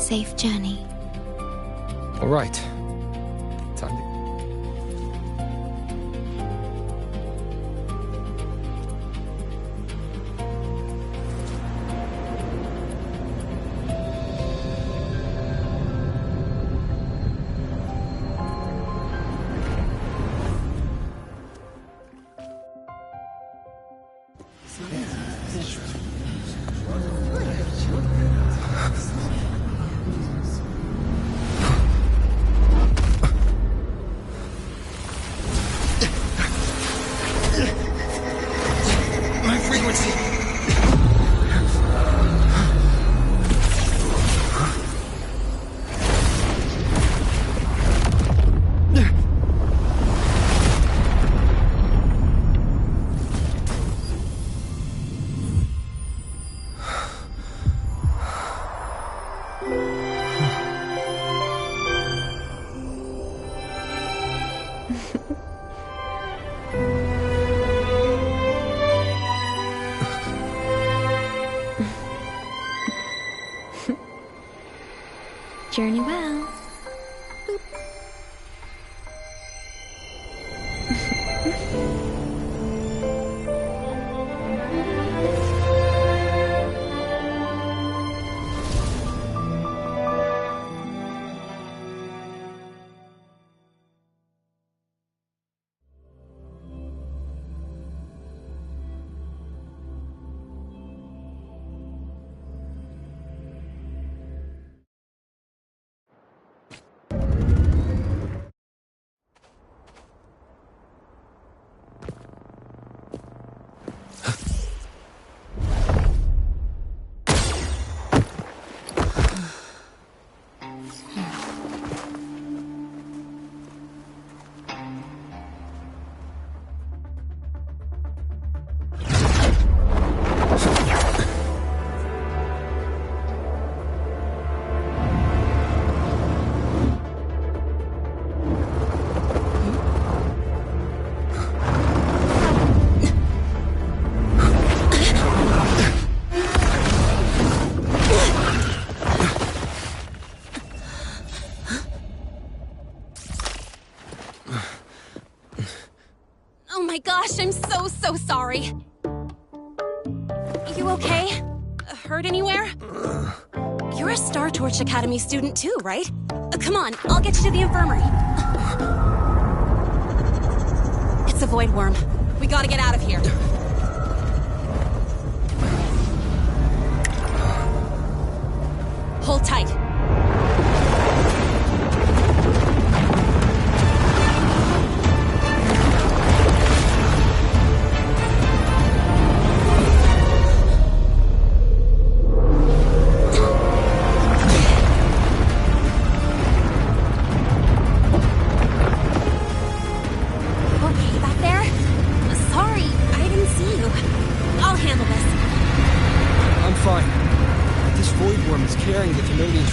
Safe journey. All right. Time to... Journey well. Boop. Oh my gosh, I'm so sorry. You okay? Hurt anywhere? You're a Star Torch Academy student too, right? Come on, I'll get you to the infirmary. It's a void worm. We gotta get out of here. Hold tight.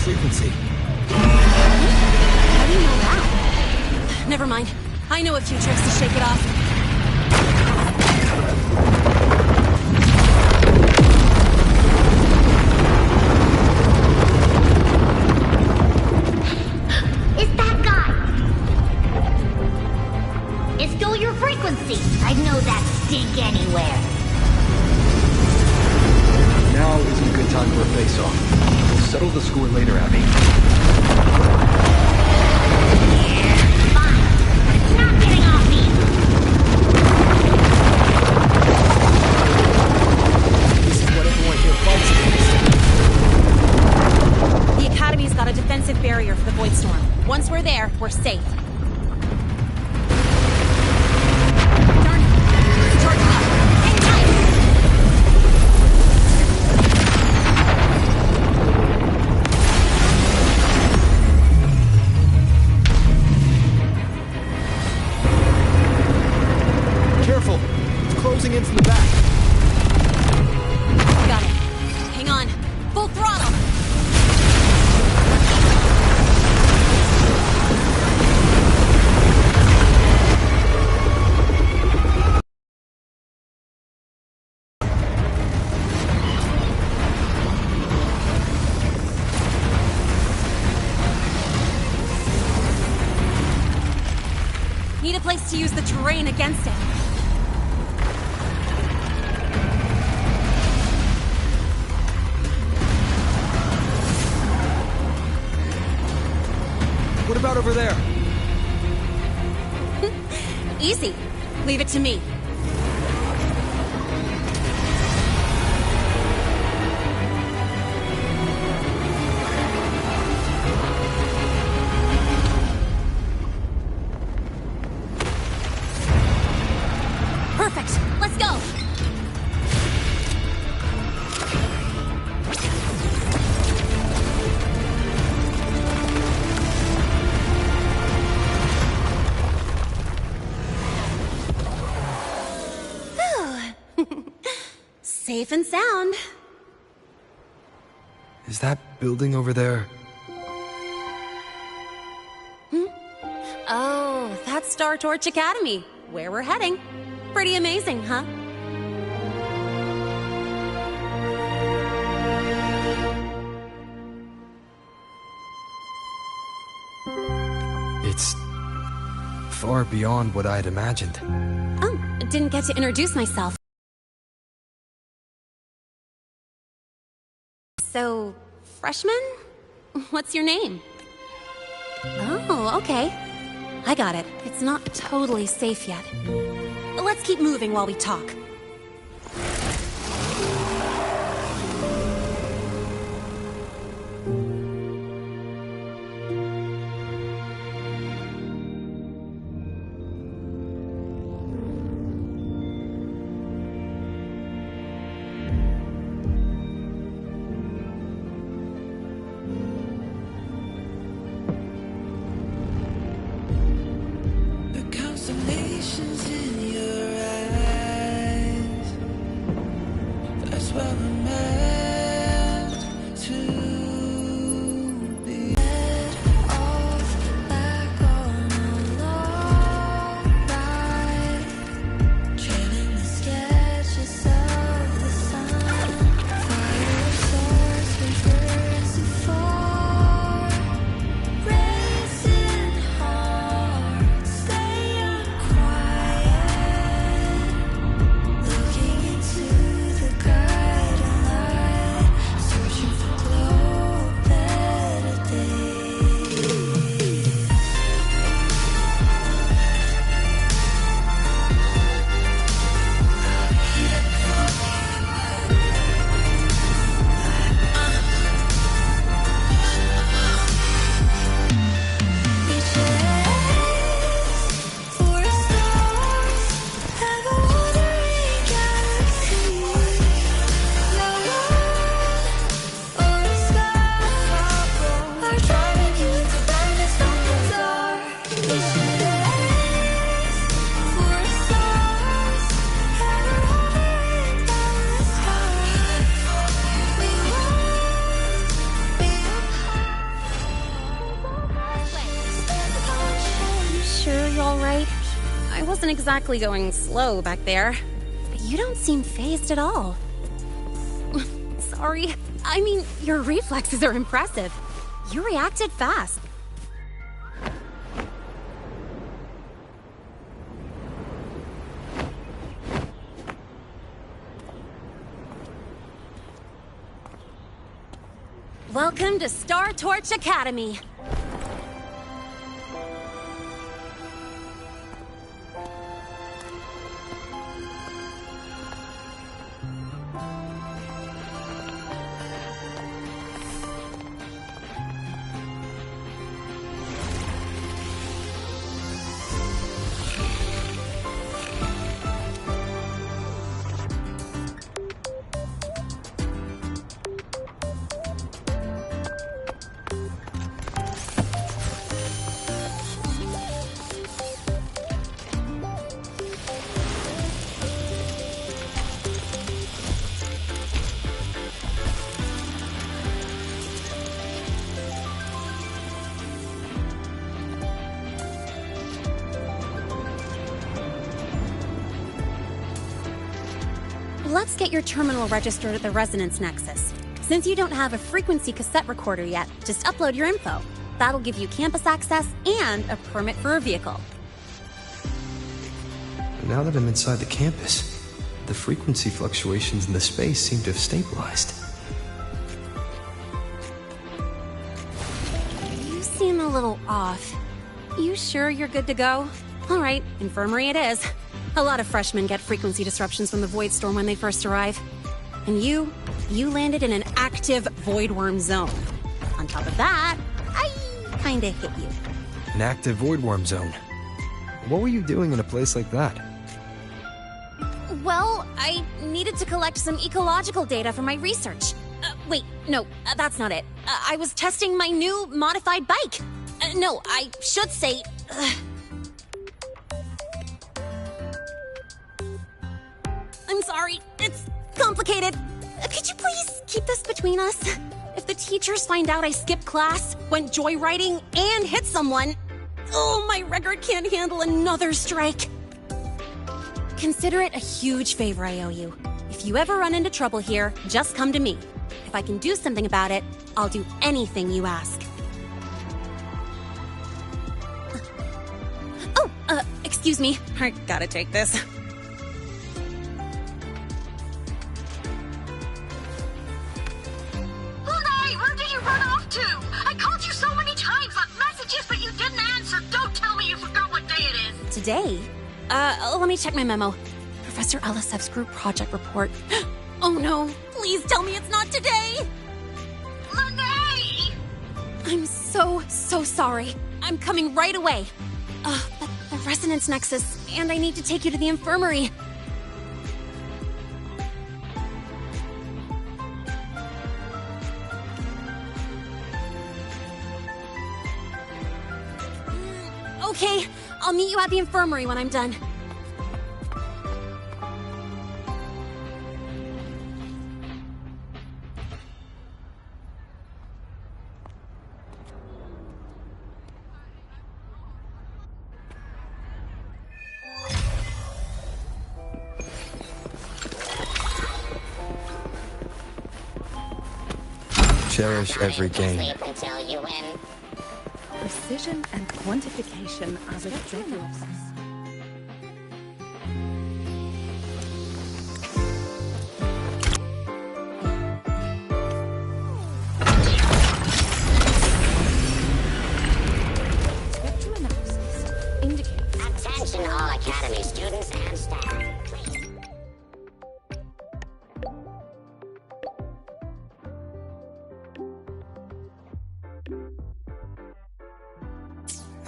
Frequency. How do you know that? Never mind. I know a few tricks to shake it off. It's that guy! It's still your frequency. I'd know that stink anywhere. Now isn't a good time for a face-off. Settle the score later, Abby. Fine, but it's not getting off me. This is what everyone here fights against. The Academy's got a defensive barrier for the Void Storm. Once we're there, we're safe. Darn it! It's charging up! Hang tight! Closing in from the back. Got it. Hang on. Full throttle! a place to use the terrain against it. What about over there? Easy. Leave it to me. Perfect. Let's go. Safe and sound. Is that building over there? Oh, that's Star Torch Academy, where we're heading. Pretty amazing, huh? It's far beyond what I'd imagined. Oh, didn't get to introduce myself. So, freshman? What's your name? Oh, okay. I got it. It's not totally safe yet. Let's keep moving while we talk. Wasn't exactly going slow back there. But you don't seem fazed at all. Sorry. I mean, your reflexes are impressive. You reacted fast. Welcome to Star Torch Academy. Let's get your terminal registered at the Resonance Nexus. Since you don't have a frequency cassette recorder yet, just upload your info. That'll give you campus access and a permit for a vehicle. now that I'm inside the campus, the frequency fluctuations in the space seem to have stabilized. You seem a little off. You sure you're good to go? All right, infirmary it is. A lot of freshmen get frequency disruptions from the Void Storm when they first arrive. And you landed in an active Void Worm zone. On top of that, I kinda hit you. An active void worm zone. What were you doing in a place like that? Well, I needed to collect some ecological data for my research. Wait, no, that's not it. I was testing my new modified bike. No, I should say... I'm sorry, it's complicated. Could you please keep this between us? If the teachers find out I skipped class, went joyriding, and hit someone, oh, my record can't handle another strike. Consider it a huge favor I owe you. If you ever run into trouble here, just come to me. If I can do something about it, I'll do anything you ask. Excuse me. I gotta take this. Lunay, where did you run off to? I called you so many times, left messages, but you didn't answer. Don't tell me you forgot what day it is. Today? Let me check my memo. Professor Alasev's group project report. Oh no, please tell me it's not today! Lunay! I'm so sorry. I'm coming right away. But the resonance nexus, and I need to take you to the infirmary. Okay, I'll meet you at the infirmary when I'm done. Cherish every game. Precision and quantification are the triggers. Spectroanalysis indicates. Attention all Academy students and staff.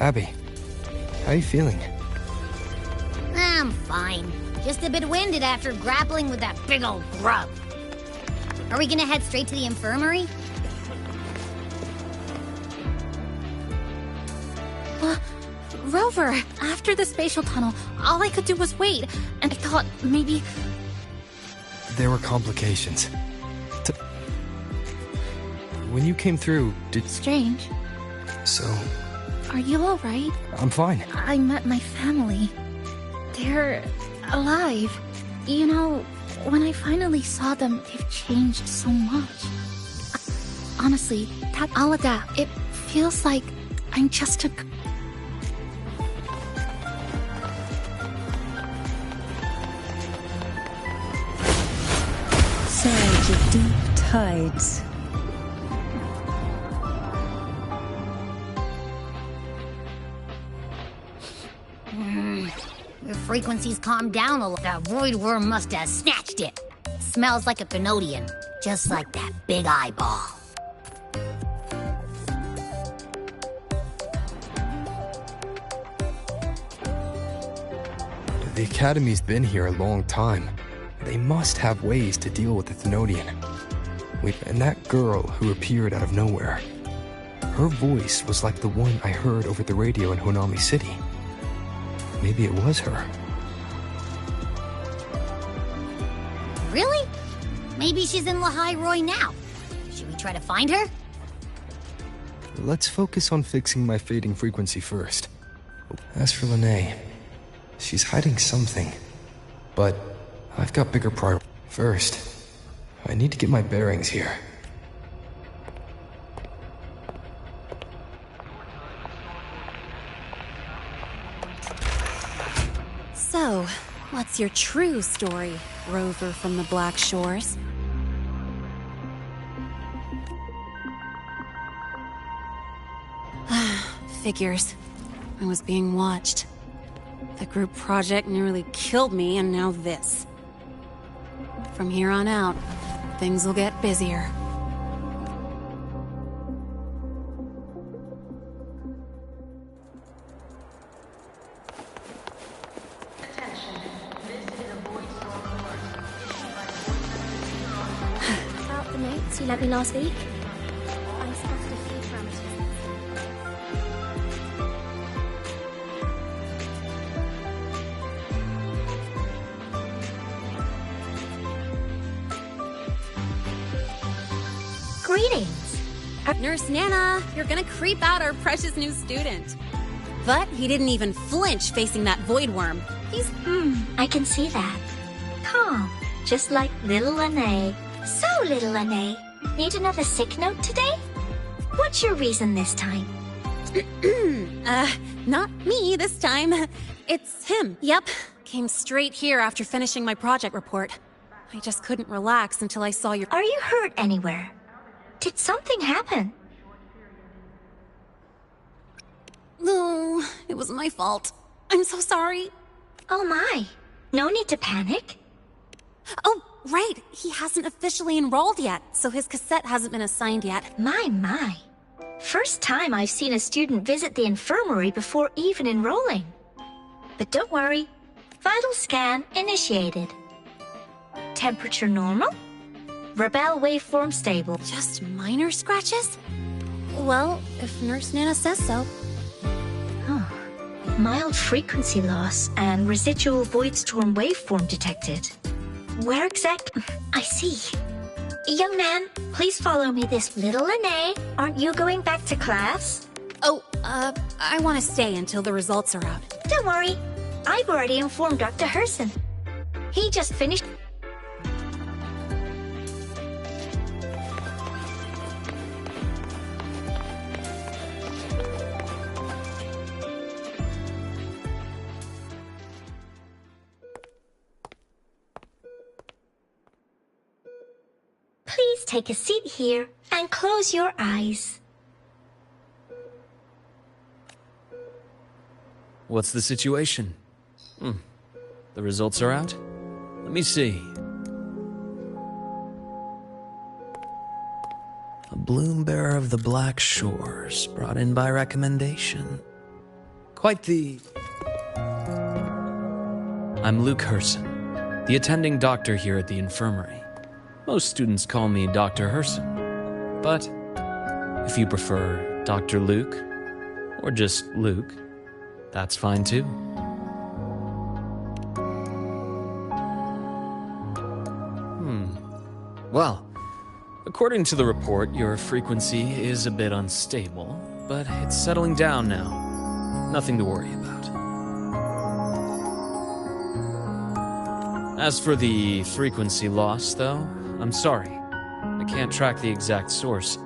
Abby, how are you feeling? I'm fine. Just a bit winded after grappling with that big old grub. Are we gonna head straight to the infirmary? Rover, after the spatial tunnel, all I could do was wait, and I thought maybe... There were complications. When you came through, Strange. So... Are you alright? I'm fine. I met my family. They're alive. You know, when I finally saw them, they've changed so much. Honestly, I'll adapt. It feels like I'm just a... Surge of deep tides. The frequency's calmed down a little. That void worm must have snatched it. Smells like a Canodian, just like that big eyeball. The Academy's been here a long time. They must have ways to deal with the Thenodian. Wait, and that girl who appeared out of nowhere. Her voice was like the one I heard over the radio in Honami City. Maybe it was her. Really? Maybe she's in Lahai Roy now. Should we try to find her? Let's focus on fixing my fading frequency first. As for Lene, she's hiding something. But I've got bigger priorities. First, I need to get my bearings here. So, What's your true story, rover from the Black Shores? Figures. I was being watched. The group project nearly killed me, and now this. From here on out, things will get busier. About the notes you lent me last week? I spotted a few parameters. Greetings. Nurse Nana, you're gonna creep out our precious new student. But he didn't even flinch facing that void worm. He's... I can see that. Calm, just like little Lene. So, little Lene, need another sick note today? What's your reason this time? Not me this time. It's him. Yep. Came straight here after finishing my project report. I just couldn't relax until I saw your... Are you hurt anywhere? Did something happen? No, it was my fault. I'm so sorry. Oh my. No need to panic. Oh, right. He hasn't officially enrolled yet, so his cassette hasn't been assigned yet. My. First time I've seen a student visit the infirmary before even enrolling. But don't worry. Vital scan initiated. Temperature normal? Rebel waveform stable. Just minor scratches? Well, if Nurse Nana says so. Mild frequency loss and residual void storm waveform detected. Where I see. Young man, please follow me this little Lene. Aren't you going back to class? Oh, I want to stay until the results are out. Don't worry. I've already informed Dr. Herson. He just finished... Please take a seat here and close your eyes. What's the situation? The results are out? Let me see. A bloom bearer of the Black Shores, brought in by recommendation. Quite the... I'm Luke Herson, the attending doctor here at the infirmary. Most students call me Dr. Herson, but if you prefer Dr. Luke, or just Luke, that's fine too. Well, according to the report, your frequency is a bit unstable, but it's settling down now. Nothing to worry about. As for the frequency loss, though, I'm sorry. I can't track the exact source.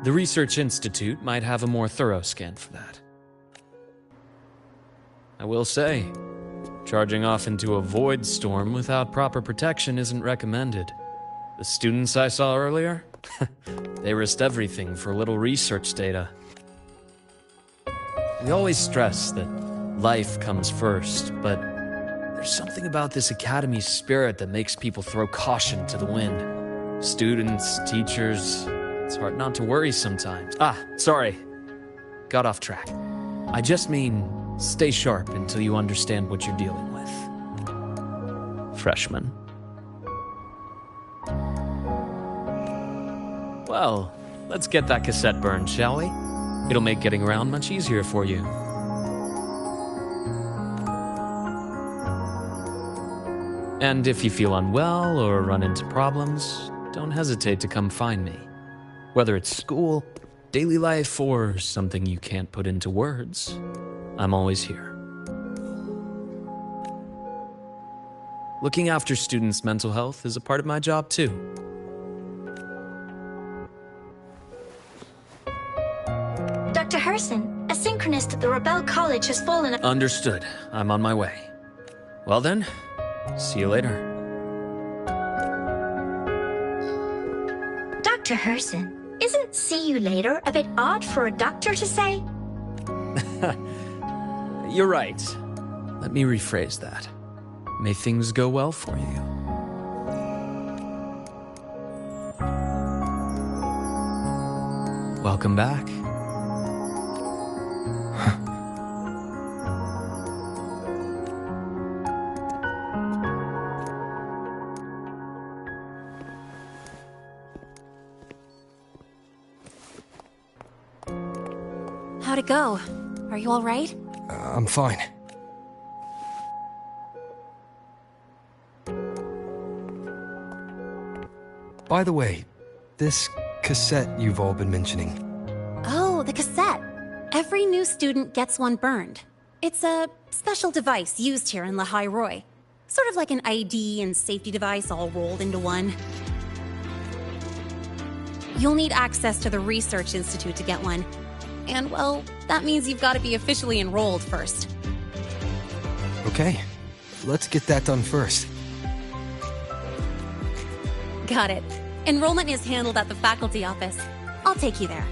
The Research Institute might have a more thorough scan for that. I will say, charging off into a void storm without proper protection isn't recommended. The students I saw earlier, they risked everything for a little research data. We always stress that life comes first, but there's something about this academy's spirit that makes people throw caution to the wind. Students, teachers, it's hard not to worry sometimes. Sorry. Got off track. I just mean, stay sharp until you understand what you're dealing with. Freshman. Well, let's get that cassette burned, shall we? It'll make getting around much easier for you. And if you feel unwell or run into problems, don't hesitate to come find me. Whether it's school, daily life, or something you can't put into words, I'm always here. Looking after students' mental health is a part of my job too. Dr. Herson, a synchronist at the Rebel College has fallen... Understood. I'm on my way. Well then, See you later. Dr. Herson, isn't see you later a bit odd for a doctor to say? You're right. Let me rephrase that. May things go well for you. Welcome back. How'd it go? Are you all right? I'm fine. By the way, this cassette you've all been mentioning. Oh, the cassette. Every new student gets one burned. It's a special device used here in Lehigh Roy. Sort of like an ID and safety device all rolled into one. You'll need access to the Research Institute to get one. And, well, that means you've got to be officially enrolled first. Okay, let's get that done first. Got it. Enrollment is handled at the faculty office. I'll take you there.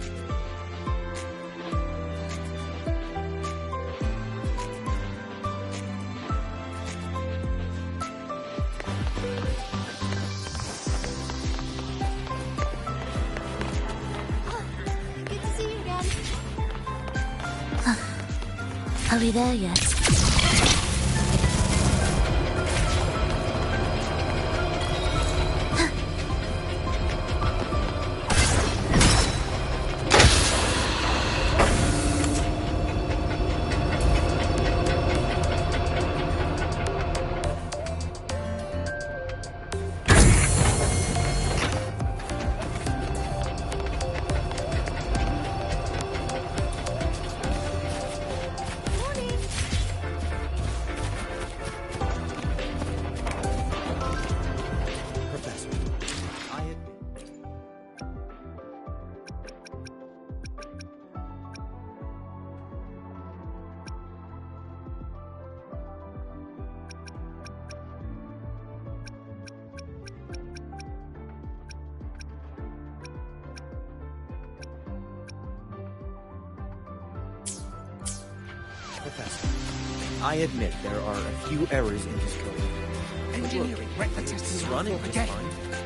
Good to see you again. Are we there yet? Professor, I admit there are a few errors in his code. Engineering, wreck the test is running again.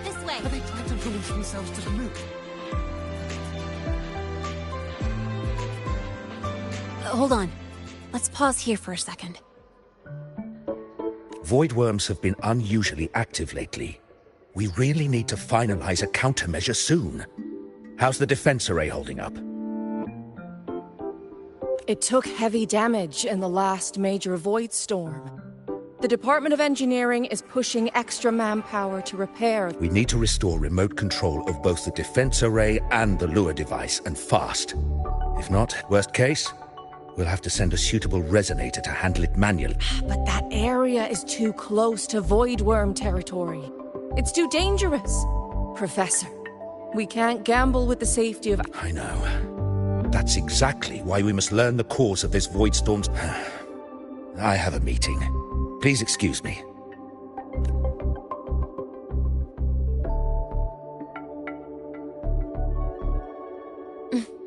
This way. Are they trying to release themselves to the moon? Hold on. Let's pause here for a second. Void worms have been unusually active lately. We really need to finalize a countermeasure soon. How's the defense array holding up? It took heavy damage in the last major void storm. The Department of Engineering is pushing extra manpower to repair. We need to restore remote control of both the defense array and the lure device, and fast. If not, worst case, we'll have to send a suitable resonator to handle it manually. But that area is too close to void worm territory. It's too dangerous. Professor, we can't gamble with the safety of... I know. That's exactly why we must learn the cause of this void storm's... I have a meeting. Please excuse me.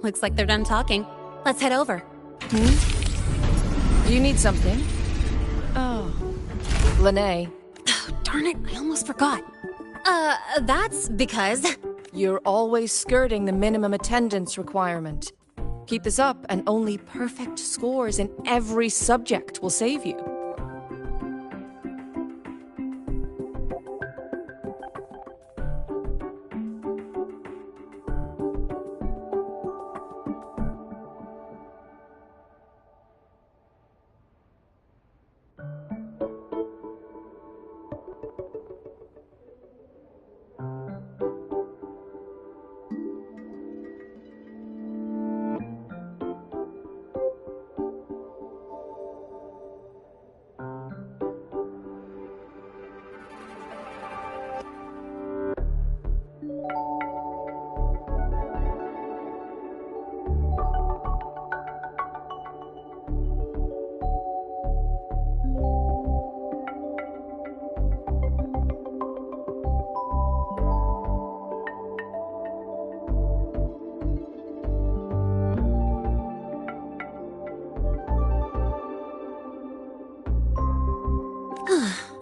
Looks like they're done talking. Let's head over. You need something? Oh. Lene. Oh, darn it, I almost forgot. That's because... You're always skirting the minimum attendance requirement. Keep this up, and only perfect scores in every subject will save you.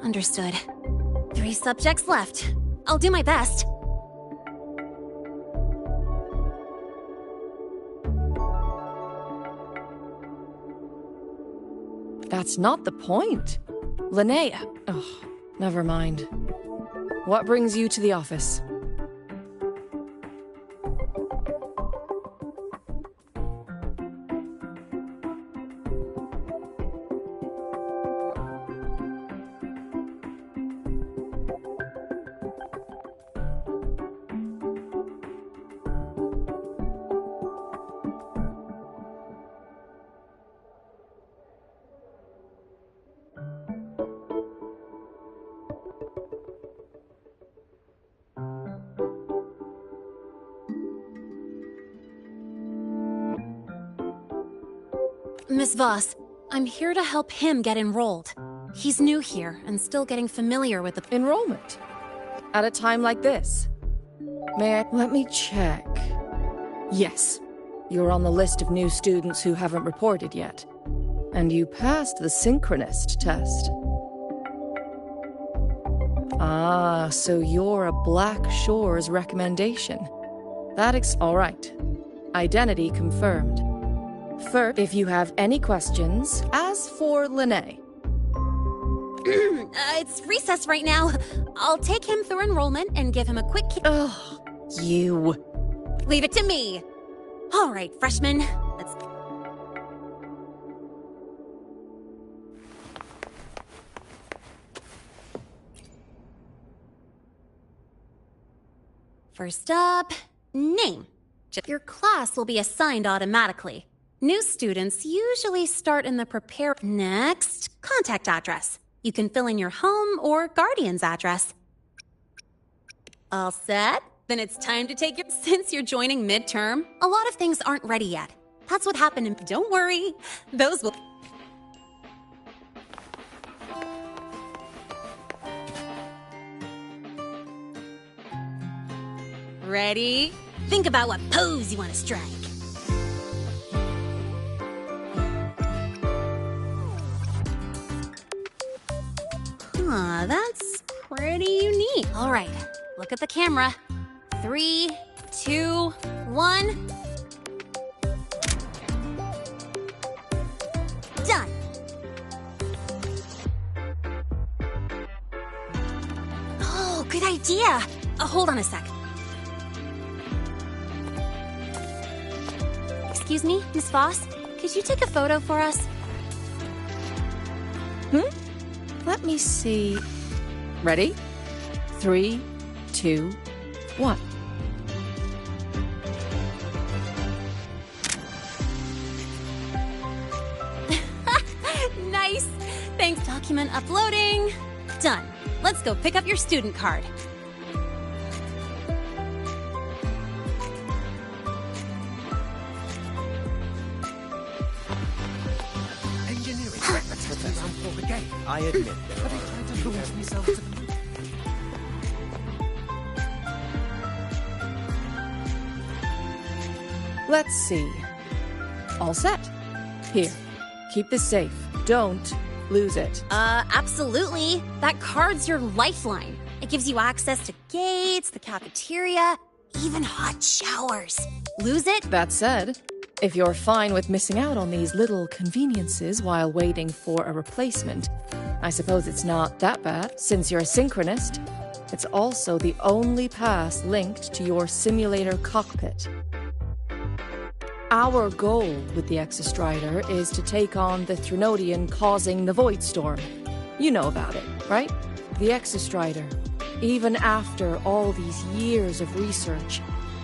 Understood. 3 subjects left. I'll do my best. That's not the point. Linnea. Oh, never mind. What brings you to the office? Miss Voss, I'm here to help him get enrolled. He's new here and still getting familiar with the enrollment. At a time like this? May I? Let me check. Yes, you're on the list of new students who haven't reported yet. And you passed the synchronist test. Ah, so you're a Black Shores recommendation. All right. Identity confirmed. First, if you have any questions, as for Linnea. It's recess right now. I'll take him through enrollment and give him a quick... Ugh, you. Leave it to me. All right, freshman. Let's... First up, name. Your class will be assigned automatically. New students usually start in the prepare... Next, contact address. You can fill in your home or guardian's address. All set? Then it's time to take your... Since you're joining midterm, a lot of things aren't ready yet. That's what happened and don't worry, those will... Ready? Think about what pose you want to strike. That's pretty unique. All right, look at the camera. 3, 2, 1. Done. Oh, good idea. Hold on a sec. Excuse me, Miss Voss? Could you take a photo for us? Let me see. Ready? 3, 2, 1. Nice. Thanks. Document uploading. Done. Let's go pick up your student card. I admit there are a few errors. Let's see. All set. Here, keep this safe. Don't lose it. Absolutely. That card's your lifeline. It gives you access to gates, the cafeteria, even hot showers. Lose it? That said, if you're fine with missing out on these little conveniences while waiting for a replacement, I suppose it's not that bad. Since you're a synchronist, it's also the only pass linked to your simulator cockpit. Our goal with the Exostrider is to take on the Threnodian causing the Void Storm. You know about it, right? The Exostrider. Even after all these years of research,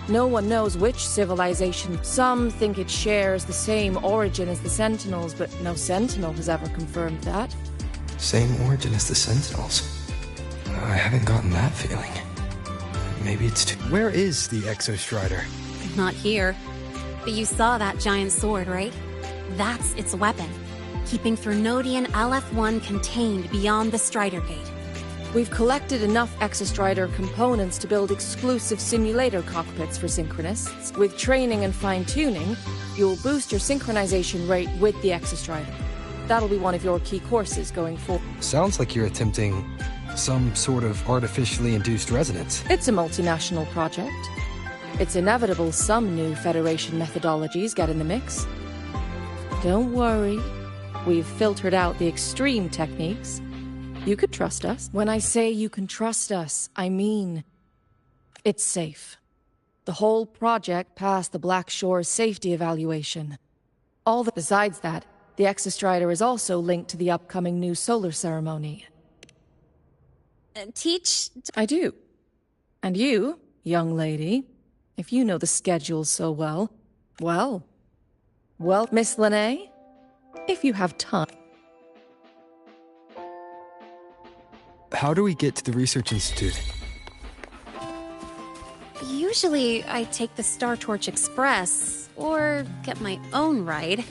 no one knows which civilization. Some think it shares the same origin as the Sentinels, but no Sentinel has ever confirmed that. Same origin as the Sentinels? I haven't gotten that feeling. Maybe it's too... Where is the Exostrider? Not here. But you saw that giant sword, right? That's its weapon. Keeping Threnodian LF1 contained beyond the Strider Gate. We've collected enough Exostrider components to build exclusive simulator cockpits for synchronists. With training and fine-tuning, you'll boost your synchronization rate with the Exostrider. That'll be one of your key courses going forward. Sounds like you're attempting some sort of artificially induced resonance. It's a multinational project. It's inevitable some new Federation methodologies get in the mix. Don't worry. We've filtered out the extreme techniques. You could trust us. When I say you can trust us, I mean it's safe. The whole project passed the Black Shore's safety evaluation. Besides that, the Exostrider is also linked to the upcoming new solar ceremony. I do. And you, young lady, if you know the schedule so well, well, Miss Lene, if you have time. How do we get to the Research Institute? Usually, I take the Star Torch Express, or get my own ride.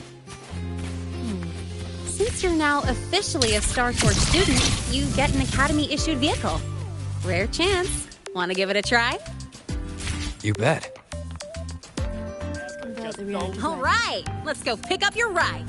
Since you're now officially a Star Torch student, you get an Academy-issued vehicle. Rare chance. Want to give it a try? You bet. All right, let's go pick up your ride.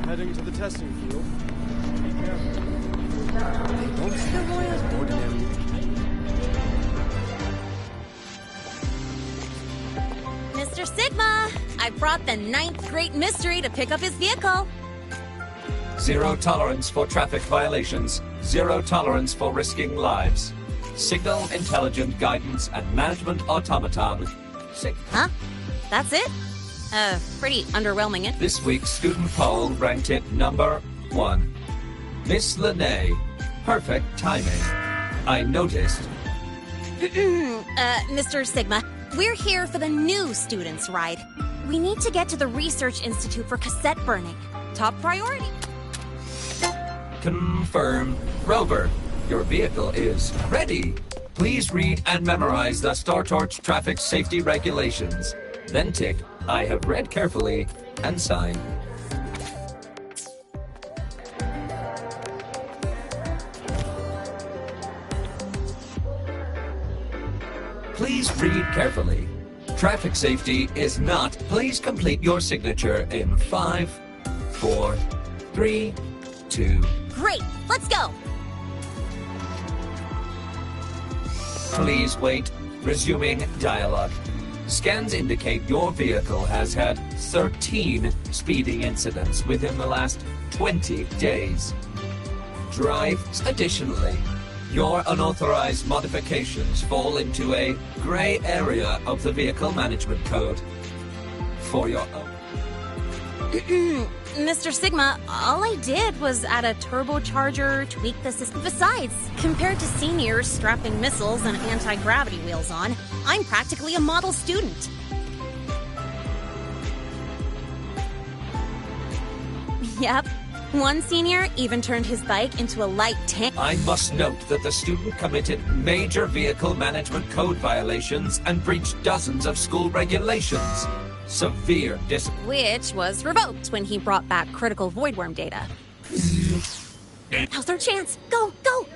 Heading to the testing field. Be careful. Don't steroids ordinary. Mr. Sigma, I brought the 9th Great Mystery to pick up his vehicle. Zero tolerance for traffic violations. Zero tolerance for risking lives. Signal intelligent guidance and management automaton. Huh? That's it? Pretty underwhelming it. This week's student poll ranked it number 1. Miss Lene. Perfect timing. I noticed. Mr. Sigma, we're here for the new students' ride. We need to get to the Research Institute for cassette burning. Top priority. Confirmed. Rover, your vehicle is ready. Please read and memorize the Star Torch traffic safety regulations. Then tick, I have read carefully, and sign. Please read carefully. Traffic safety is not. Please complete your signature in 5, 4, 3, 2. Great, let's go. Please wait. Resuming dialogue. Scans indicate your vehicle has had 13 speeding incidents within the last 20 days. Additionally, your unauthorized modifications fall into a gray area of the Vehicle Management Code. For your Mr. Sigma, all I did was add a turbocharger, tweak the system. Besides, compared to seniors strapping missiles and anti-gravity wheels on, I'm practically a model student. Yep. One senior even turned his bike into a light tank. I must note that the student committed major Vehicle Management Code violations and breached dozens of school regulations. Severe discipline. Which was revoked when he brought back critical voidworm data. Now's our chance. Go, go!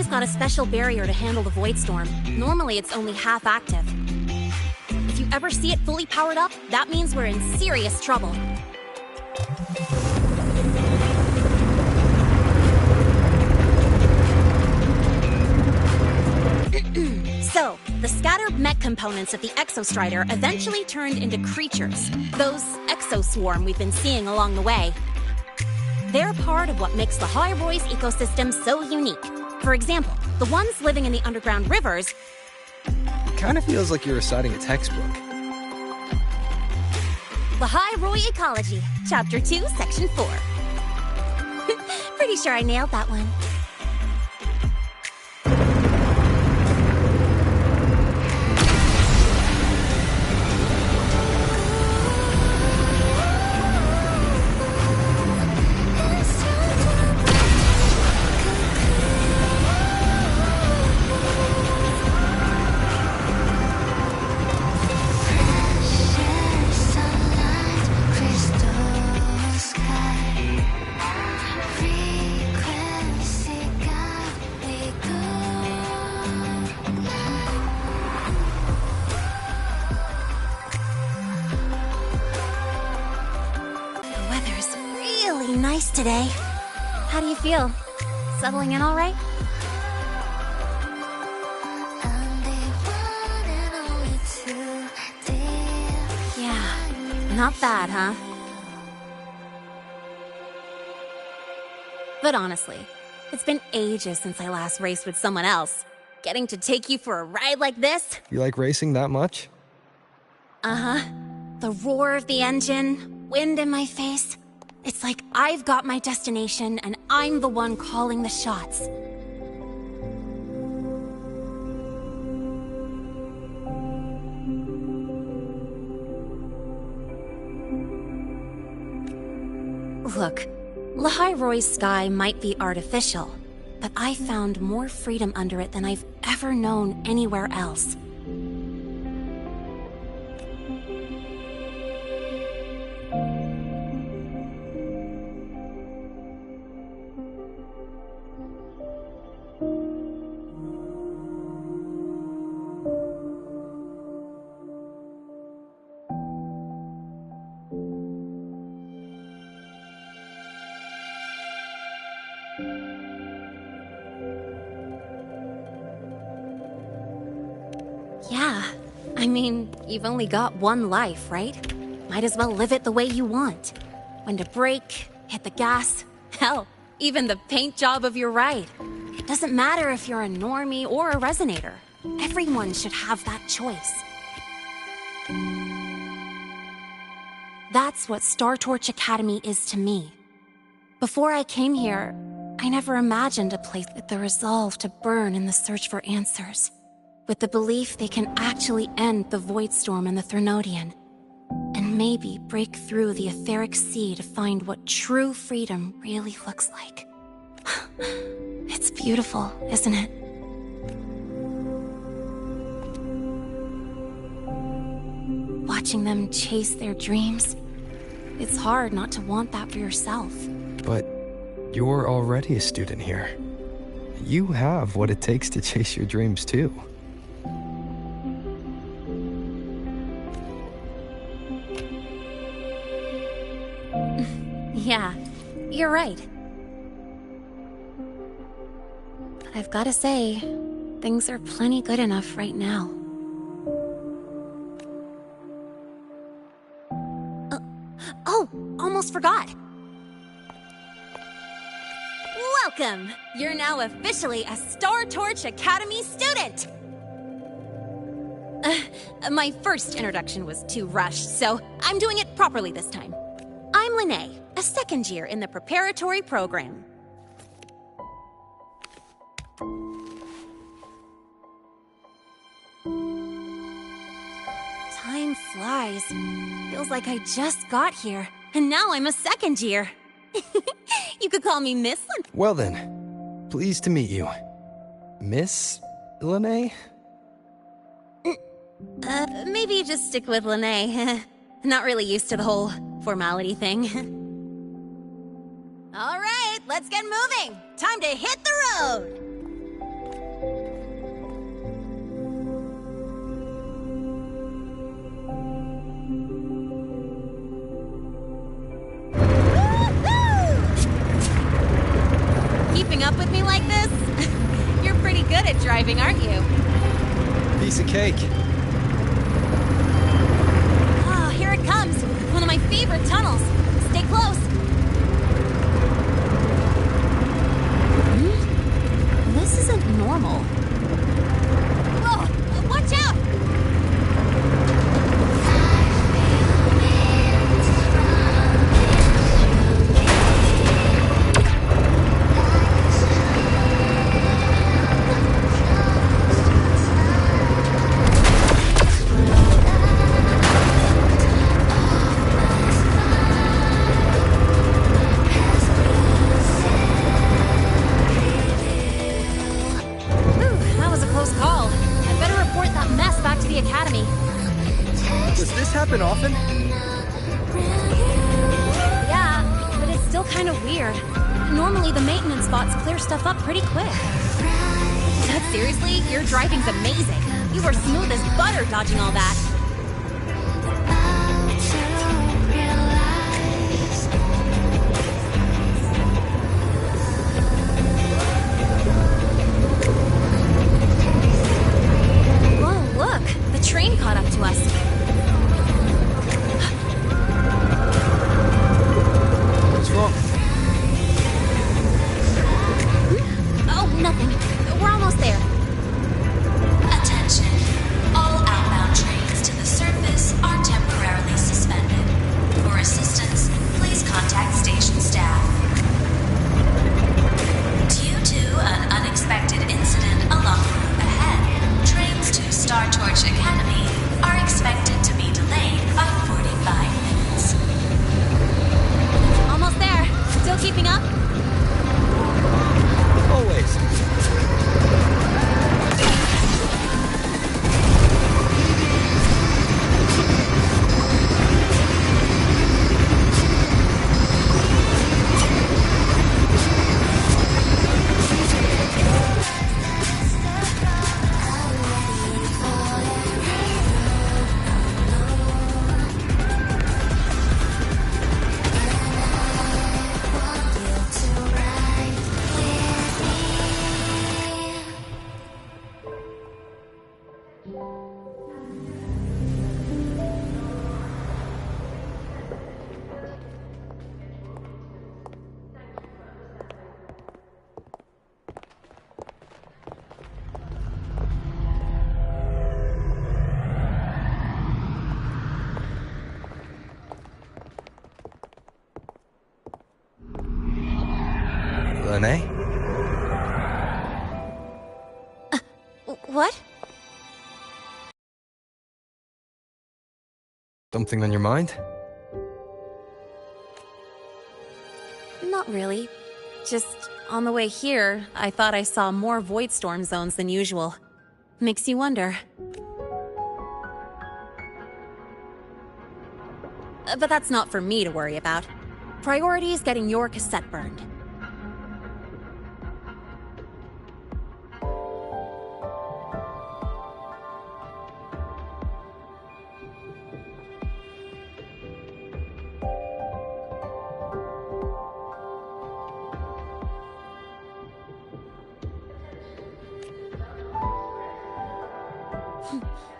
scare's got a special barrier to handle the void storm. Normally, it's only half active. If you ever see it fully powered up, that means we're in serious trouble. So, the scattered mech components of the Exostrider eventually turned into creatures, those exoswarm we've been seeing along the way. They're part of what makes the High-Roy's ecosystem so unique. For example, the ones living in the underground rivers... Kind of feels like you're reciting a textbook. The High-Roy Ecology, Chapter 2, Section 4. Pretty sure I nailed that one. Nice today. How do you feel? Settling in all right? Yeah, not bad, huh? But honestly, it's been ages since I last raced with someone else. Getting to take you for a ride like this? You like racing that much? Uh-huh. The roar of the engine, wind in my face. It's like I've got my destination and I'm the one calling the shots. Look, Lahai-Roy's sky might be artificial, but I found more freedom under it than I've ever known anywhere else. Yeah, I mean, you've only got one life, right? Might as well live it the way you want. When to brake, hit the gas, hell, even the paint job of your ride. It doesn't matter if you're a normie or a resonator. Everyone should have that choice. That's what Star Torch Academy is to me. Before I came here, I never imagined a place with the resolve to burn in the search for answers. With the belief they can actually end the Void Storm and the Threnodian. And maybe break through the etheric sea to find what true freedom really looks like. It's beautiful, isn't it? Watching them chase their dreams. It's hard not to want that for yourself. But you're already a student here. You have what it takes to chase your dreams too. Yeah, you're right. But I've gotta say, things are plenty good enough right now. Oh, almost forgot. Welcome! You're now officially a Star Torch Academy student! My first introduction was too rushed, so I'm doing it properly this time. I'm Lene, a second year in the preparatory program. Time flies. Feels like I just got here, and now I'm a second year. You could call me Miss Lene. Well then, pleased to meet you. Miss Lene? Maybe just stick with Lene. Not really used to the whole formality thing. All right, let's get moving. Time to hit the road. up with me like this? You're pretty good at driving, aren't you? Piece of cake. Oh, here it comes. One of my favorite tunnels. Stay close. This isn't normal. Whoa! Watch out! Does this happen often? Yeah, but it's still kind of weird. Normally the maintenance bots clear stuff up pretty quick. Dad, seriously? Your driving's amazing. You were smooth as butter dodging all that. Whoa, look! The train caught up to us. What's wrong? Oh, nothing. We're almost there. Attention. All outbound trains to the surface are temporarily suspended. For assistance, please contact station staff. Due to an unexpected incident along the route ahead, trains to Star Torch Academy are expected to be delayed by 45 minutes. Almost there. Still keeping up? Always. Renee? What? Something on your mind? Not really. Just on the way here, I thought I saw more void storm zones than usual. Makes you wonder. But that's not for me to worry about. Priority is getting your cassette burned.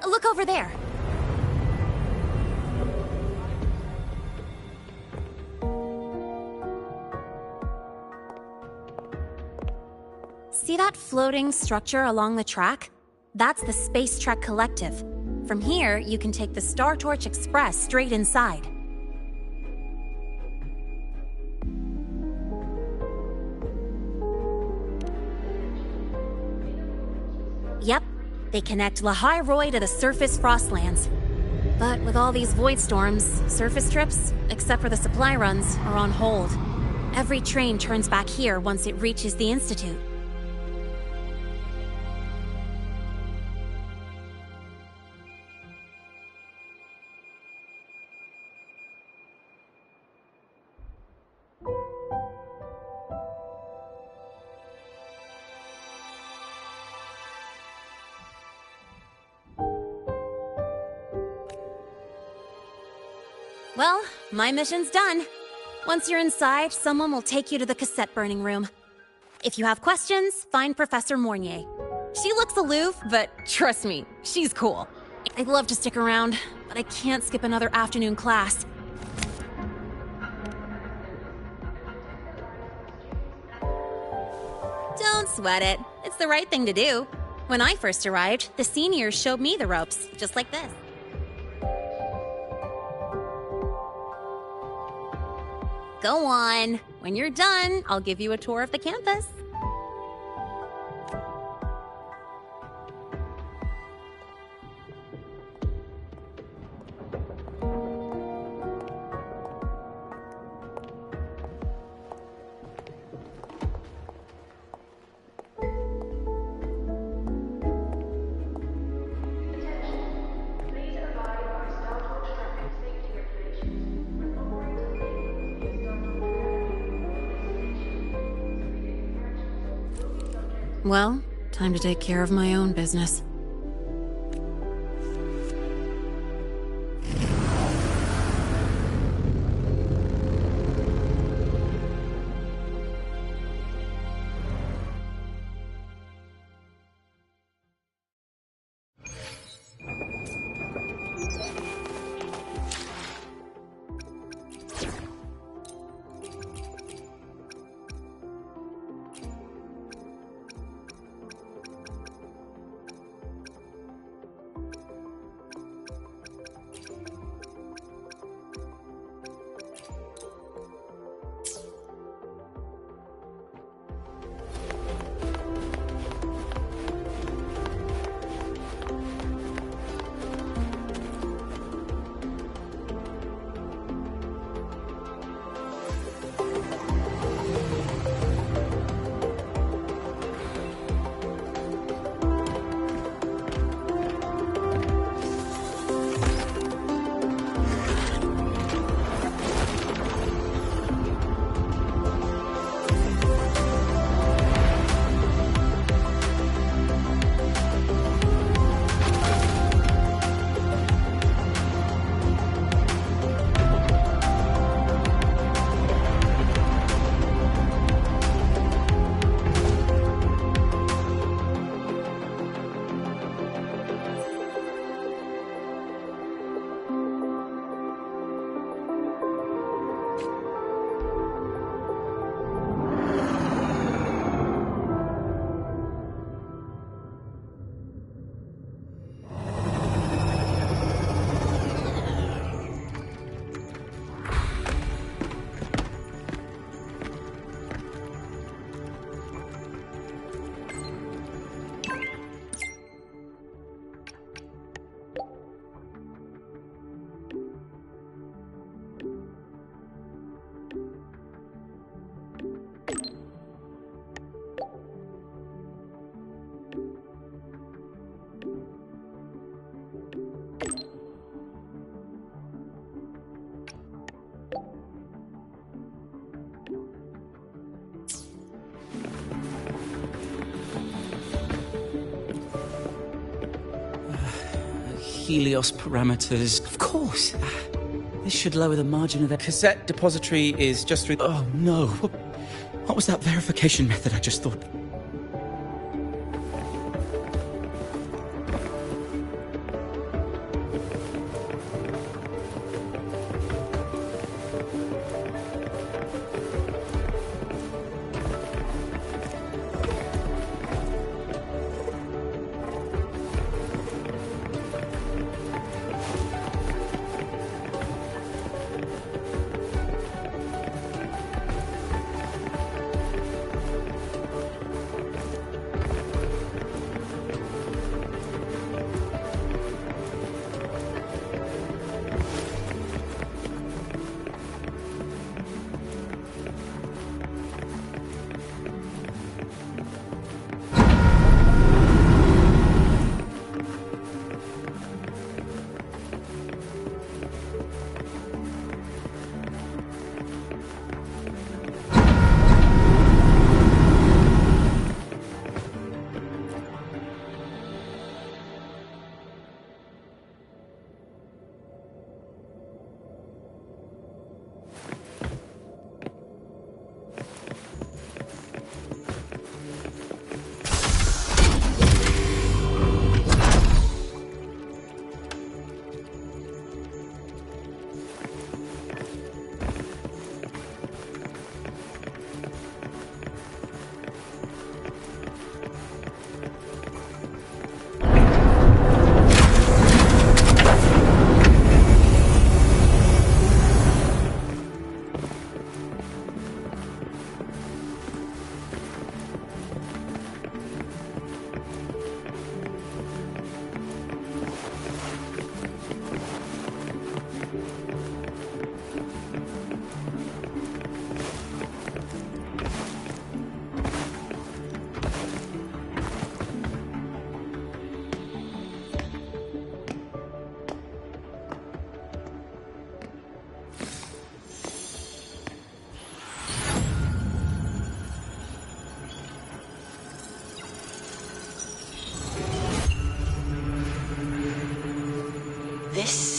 Look over there. See that floating structure along the track? That's the Space Trek Collective. From here, you can take the Star Torch Express straight inside. Yep, they connect Lahai Roy to the surface Frostlands. But with all these void storms, surface trips, except for the supply runs, are on hold. Every train turns back here once it reaches the Institute. Well, my mission's done. Once you're inside, someone will take you to the cassette burning room. If you have questions, find Professor Mornier. She looks aloof, but trust me, she's cool. I'd love to stick around, but I can't skip another afternoon class. Don't sweat it. It's the right thing to do. When I first arrived, the seniors showed me the ropes, just like this. Go on. When you're done, I'll give you a tour of the campus. Well, time to take care of my own business. Helios parameters. Of course. This should lower the margin of the cassette depository is just through... Oh, no. What was that verification method I just thought?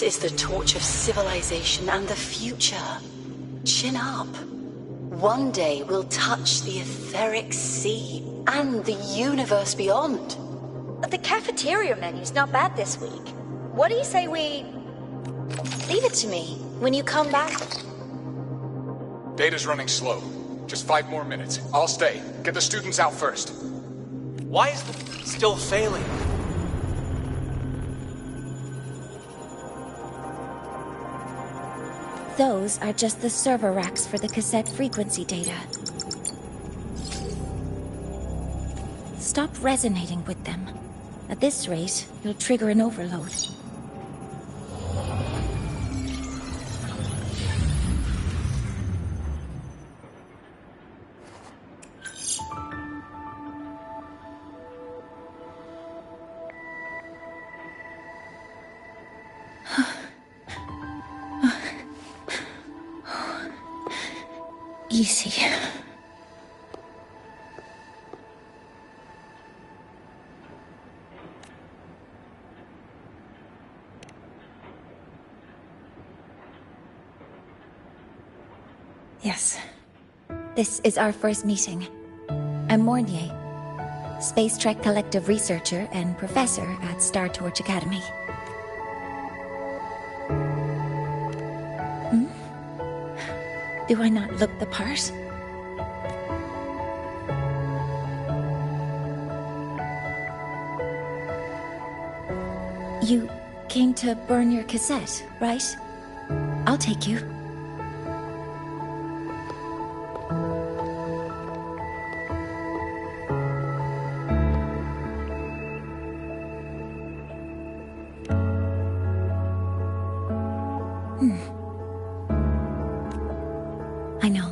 is the torch of civilization and the future. Chin up. One day we'll touch the etheric sea and the universe beyond. The cafeteria menu's not bad this week. What do you say we... Leave it to me when you come back? Data's running slow. Just 5 more minutes. I'll stay. Get the students out first. Why is the still failing? Those are just the server racks for the cassette frequency data. Stop resonating with them. At this rate, you'll trigger an overload. Easy. Yes. This is our first meeting. I'm Mornier, Space Trek Collective researcher and professor at Star Torch Academy. Do I not look the part? You came to burn your cassette, right? I'll take you. I know.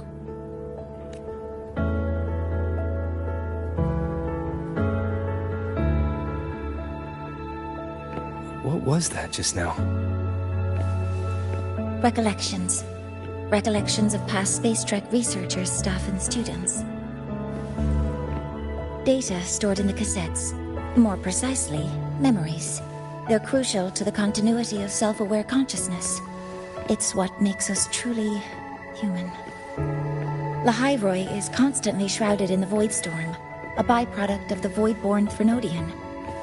What was that just now? Recollections. Recollections of past Space Trek researchers, staff, and students. Data stored in the cassettes. More precisely, memories. They're crucial to the continuity of self-aware consciousness. It's what makes us truly human. Lahairoi is constantly shrouded in the Void Storm, a byproduct of the Void-born Threnodian.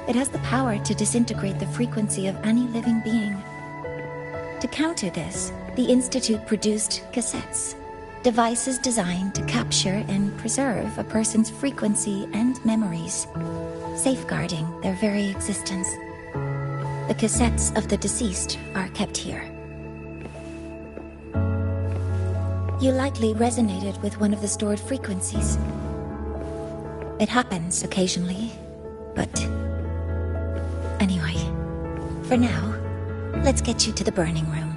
It has the power to disintegrate the frequency of any living being. To counter this, the Institute produced cassettes, devices designed to capture and preserve a person's frequency and memories, safeguarding their very existence. The cassettes of the deceased are kept here. You likely resonated with one of the stored frequencies. It happens occasionally, but... Anyway, for now, let's get you to the burning room.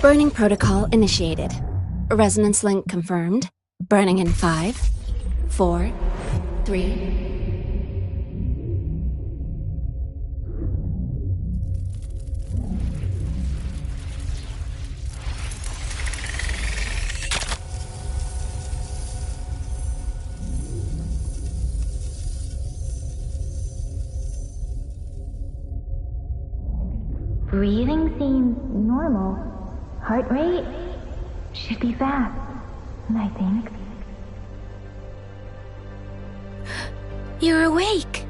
Burning protocol initiated. Resonance link confirmed. Burning in 5, 4, 3... Breathing seems normal. Heart rate should be fast, I think. You're awake!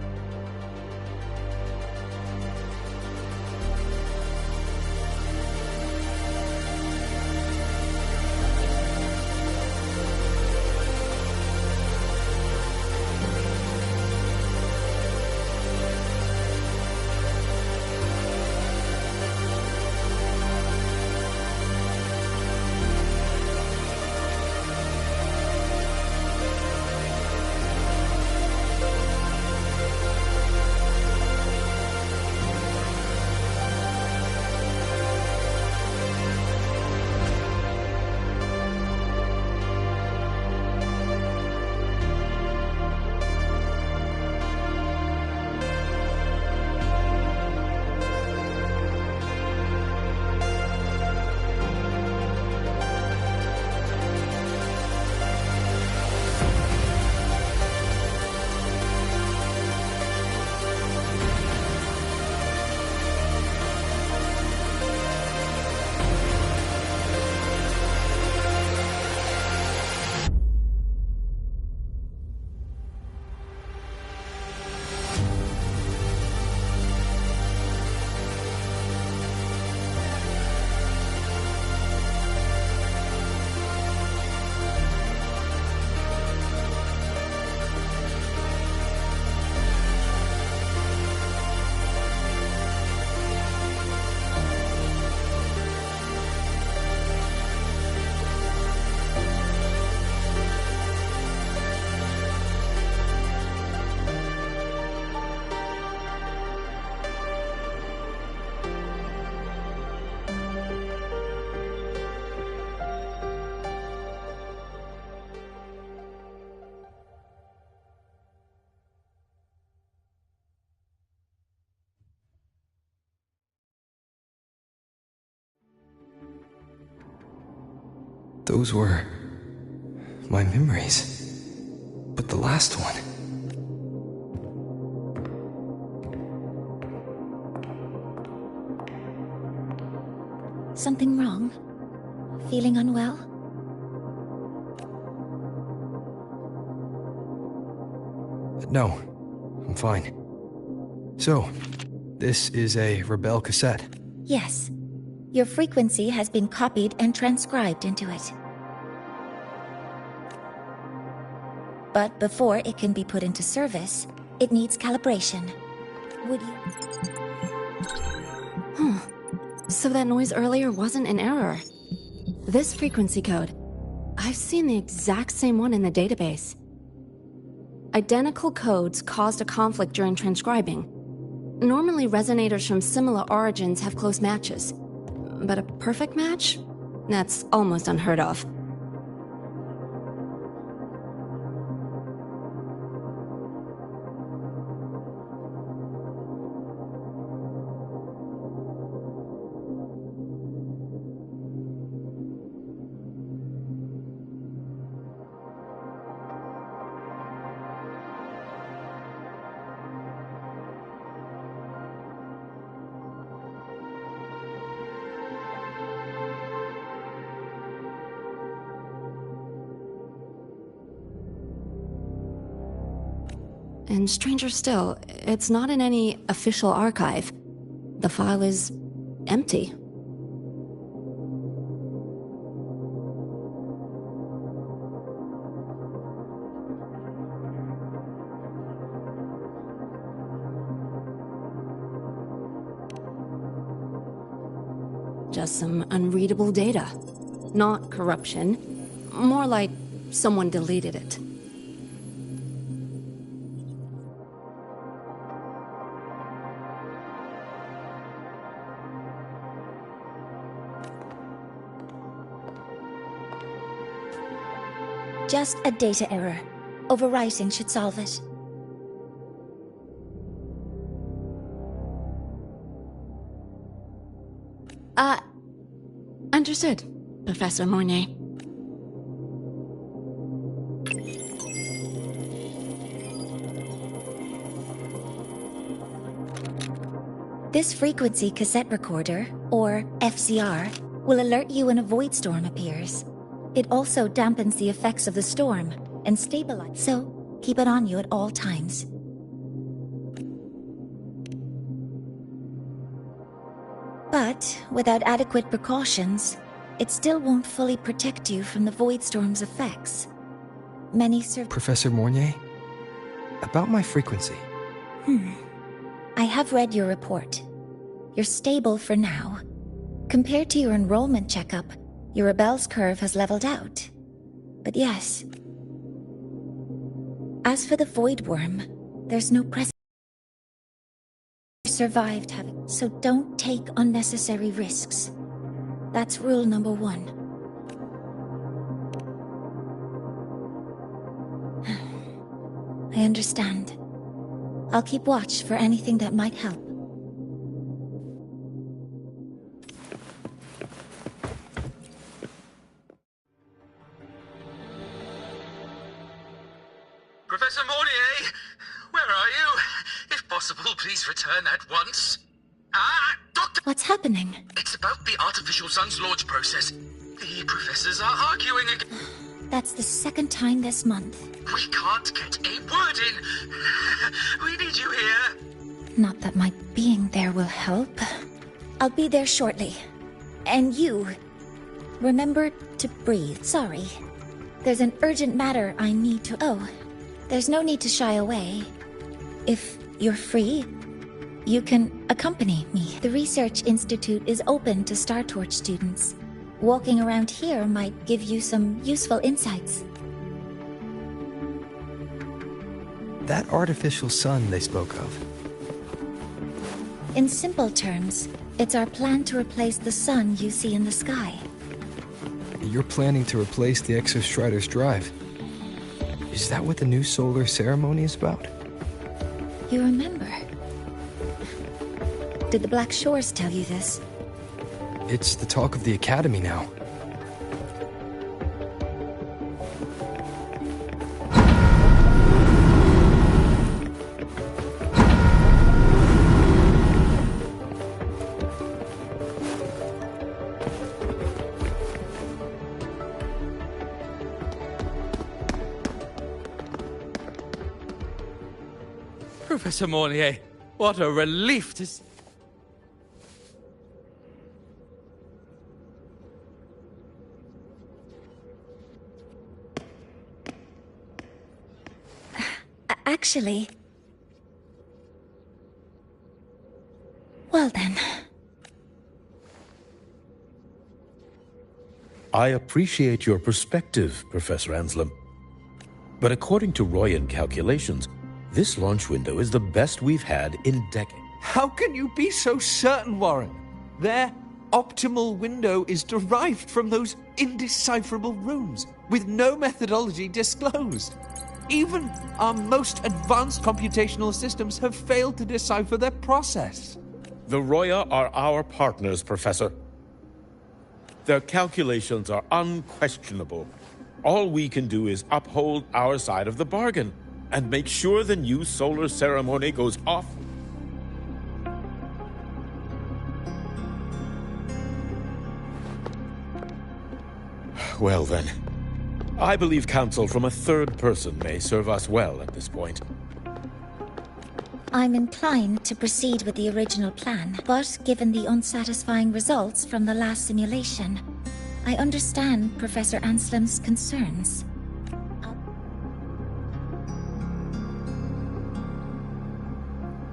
Those were my memories. But the last one... Something wrong? Feeling unwell? No, I'm fine. So, this is a Rebel cassette. Yes. Your frequency has been copied and transcribed into it. But before it can be put into service, it needs calibration. Would you... So that noise earlier wasn't an error. This frequency code, I've seen the exact same one in the database. Identical codes caused a conflict during transcribing. Normally, resonators from similar origins have close matches. But a perfect match? That's almost unheard of. And stranger still, it's not in any official archive. The file is empty. Just some unreadable data. Not corruption. More like someone deleted it. Just a data error. Overwriting should solve it. Understood, Professor Mornay. This frequency cassette recorder, or FCR, will alert you when a void storm appears. It also dampens the effects of the storm and stabilizes, so keep it on you at all times. But without adequate precautions, it still won't fully protect you from the void storm's effects. Many Professor Mornay? About my frequency. I have read your report. You're stable for now. Compared to your enrollment checkup, your rebel's curve has leveled out. But yes. As for the void worm, there's no precedent. Survived having, so don't take unnecessary risks. That's rule number 1. I understand. I'll keep watch for anything that might help. Professor Mornier, where are you? If possible, please return at once. Doctor! What's happening? It's about the artificial sun's launch process. The professors are arguing again. That's the second time this month. We can't get a word in. We need you here. Not that my being there will help. I'll be there shortly. And you, remember to breathe. Sorry. There's an urgent matter I need to... Oh, there's no need to shy away. If you're free, you can accompany me. The Research Institute is open to Star Torch students. Walking around here might give you some useful insights. That artificial sun they spoke of. In simple terms, it's our plan to replace the sun you see in the sky. You're planning to replace the Exostrider's drive. Is that what the new solar ceremony is about? You remember? Did the Black Shores tell you this? It's the talk of the Academy now. Professor Mornier, what a relief to see. Actually... Well then... I appreciate your perspective, Professor Anselm. But according to Royan calculations, this launch window is the best we've had in decades. How can you be so certain, Warren? Their optimal window is derived from those indecipherable runes, with no methodology disclosed. Even our most advanced computational systems have failed to decipher their process. The Roya are our partners, Professor. Their calculations are unquestionable. All we can do is uphold our side of the bargain and make sure the new solar ceremony goes off. Well then, I believe counsel from a third person may serve us well at this point. I'm inclined to proceed with the original plan, but given the unsatisfying results from the last simulation, I understand Professor Anselm's concerns.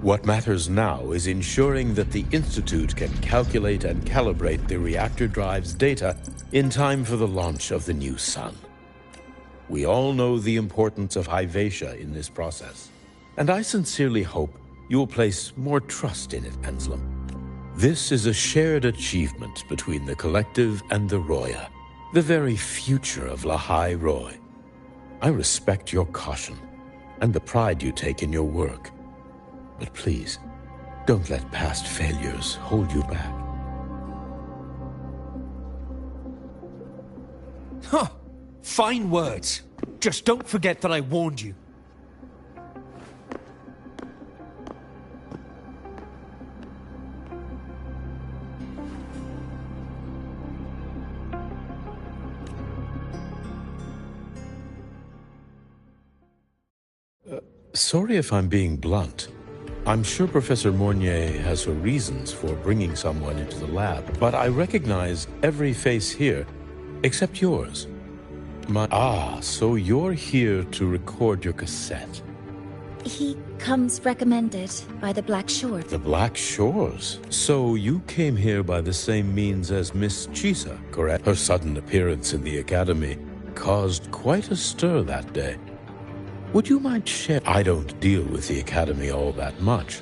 What matters now is ensuring that the Institute can calculate and calibrate the reactor drive's data in time for the launch of the new sun. We all know the importance of Hyvatia in this process, and I sincerely hope you will place more trust in it, Anselm. This is a shared achievement between the Collective and the Roya, the very future of Lahai Roy. I respect your caution and the pride you take in your work, but please, don't let past failures hold you back. Huh. Fine words. Just don't forget that I warned you. Sorry if I'm being blunt. I'm sure Professor Mornier has her reasons for bringing someone into the lab, but I recognize every face here except yours. So you're here to record your cassette. He comes recommended by the Black Shore. The Black Shores? So you came here by the same means as Miss Chisa, correct? Her sudden appearance in the Academy caused quite a stir that day. Would you mind sharing? I don't deal with the Academy all that much.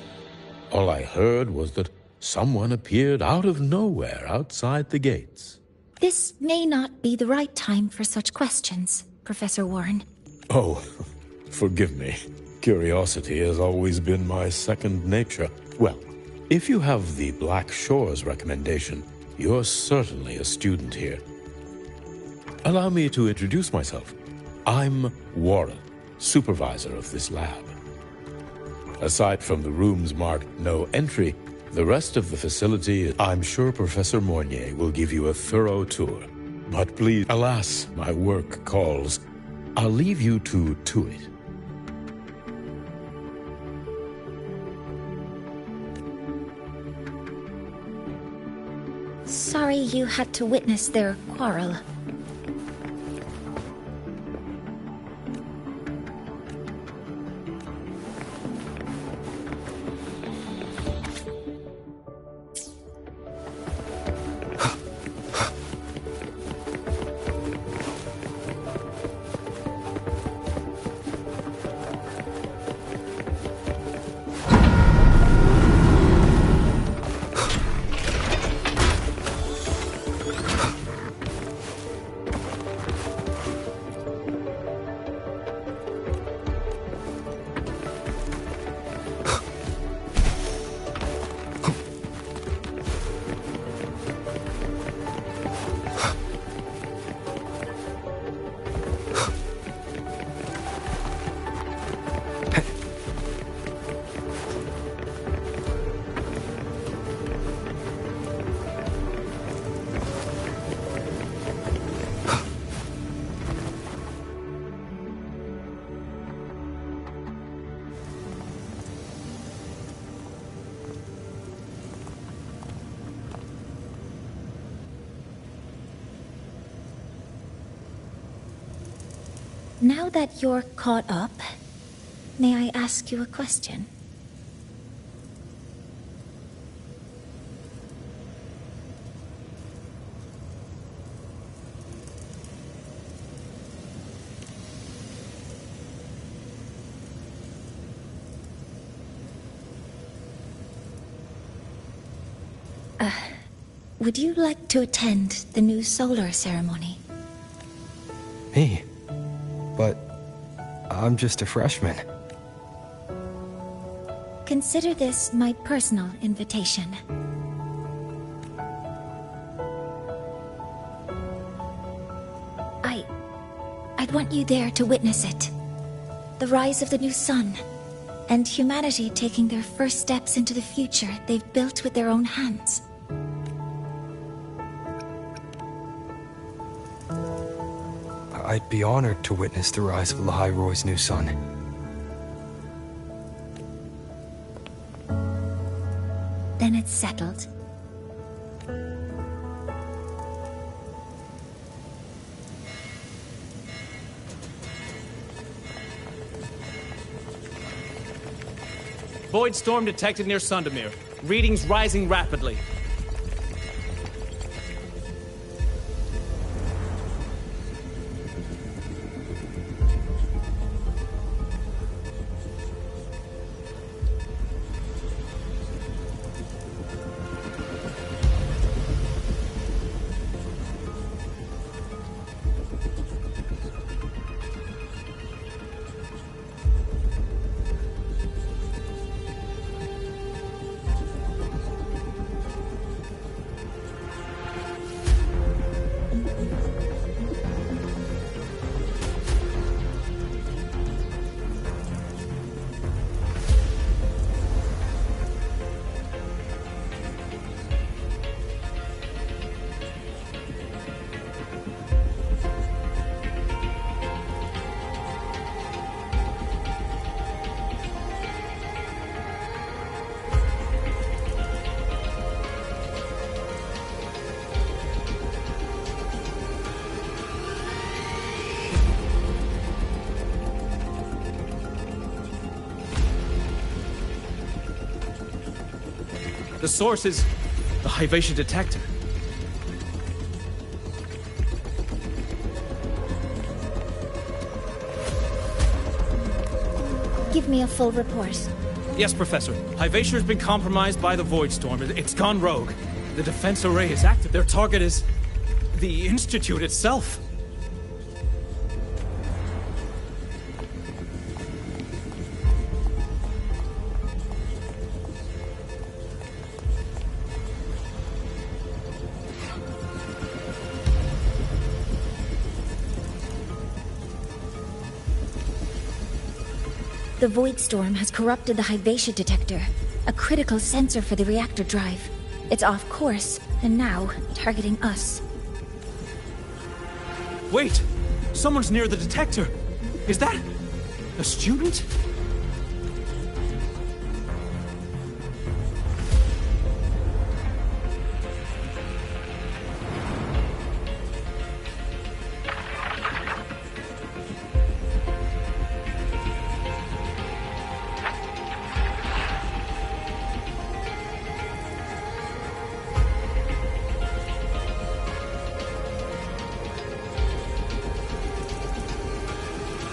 All I heard was that someone appeared out of nowhere outside the gates. This may not be the right time for such questions, Professor Warren. Oh, forgive me. Curiosity has always been my second nature. Well, if you have the Black Shores recommendation, you're certainly a student here. Allow me to introduce myself. I'm Warren, supervisor of this lab. Aside from the rooms marked no entry, the rest of the facility, I'm sure Professor Mornier will give you a thorough tour. But please, alas, my work calls. I'll leave you to it. Sorry you had to witness their quarrel. Now that you're caught up, may I ask you a question? Would you like to attend the new solar ceremony? Me? But I'm just a freshman. Consider this my personal invitation. I'd want you there to witness it. The rise of the new sun, and humanity taking their first steps into the future they've built with their own hands. I'd be honored to witness the rise of Lahai-Roy's new sun. Then it's settled. Void storm detected near Sundamir. Readings rising rapidly. The source is the Hyvatia detector. Give me a full report. Yes, Professor. Hyvatia has been compromised by the Void Storm. It's gone rogue. The defense array is active. Their target is the Institute itself. The Void Storm has corrupted the Hyvatia detector, a critical sensor for the reactor drive. It's off course, and now targeting us. Wait! Someone's near the detector! Is that a student?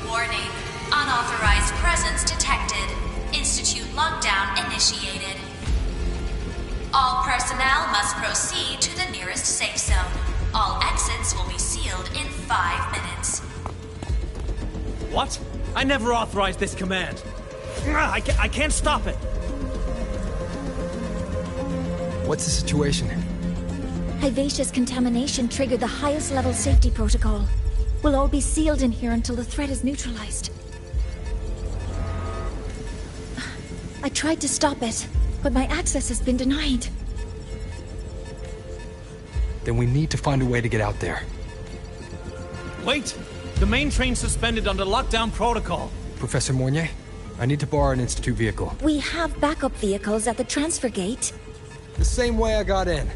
Warning. Unauthorized presence detected. Institute lockdown initiated. All personnel must proceed to the nearest safe zone. All exits will be sealed in 5 minutes. What? I never authorized this command. I can't stop it. What's the situation? Hyvatia's contamination triggered the highest level safety protocol. We'll all be sealed in here until the threat is neutralized. I tried to stop it, but my access has been denied. Then we need to find a way to get out there. Wait! The main train's suspended under lockdown protocol. Professor Mornier, I need to borrow an Institute vehicle. We have backup vehicles at the transfer gate. The same way I got in.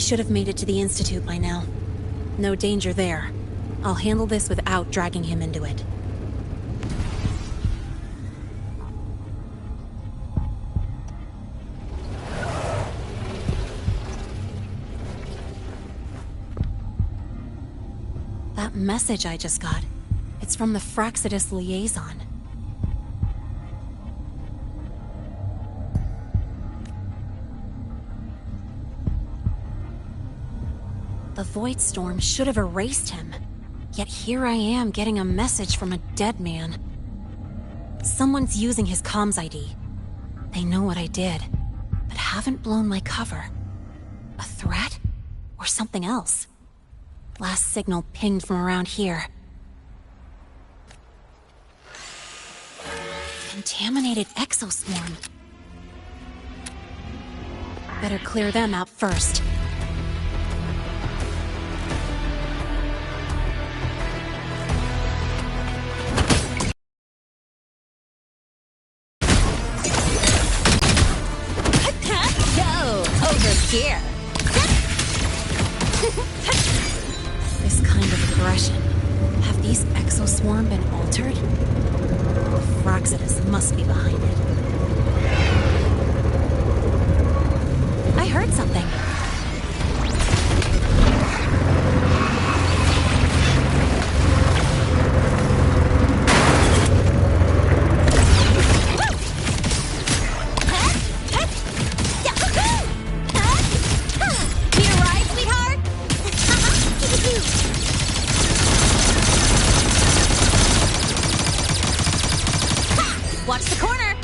should have made it to the Institute by now. No danger there. I'll handle this without dragging him into it. That message I just got, it's from the Fraxidus liaison. The Void Storm should have erased him. Yet here I am getting a message from a dead man. Someone's using his comms ID. They know what I did, but haven't blown my cover. A threat? Or something else? Last signal pinged from around here. Contaminated exoswarm. Better clear them out first. Here. This kind of aggression. Have these exoswarm been altered? Fraxidus must be behind it. I heard something. Watch the corner!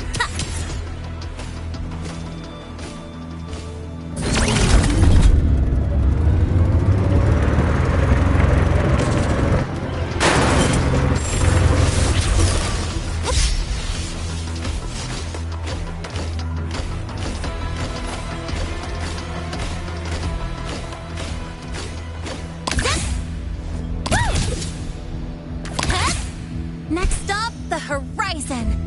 Ha! Next up, the horizon!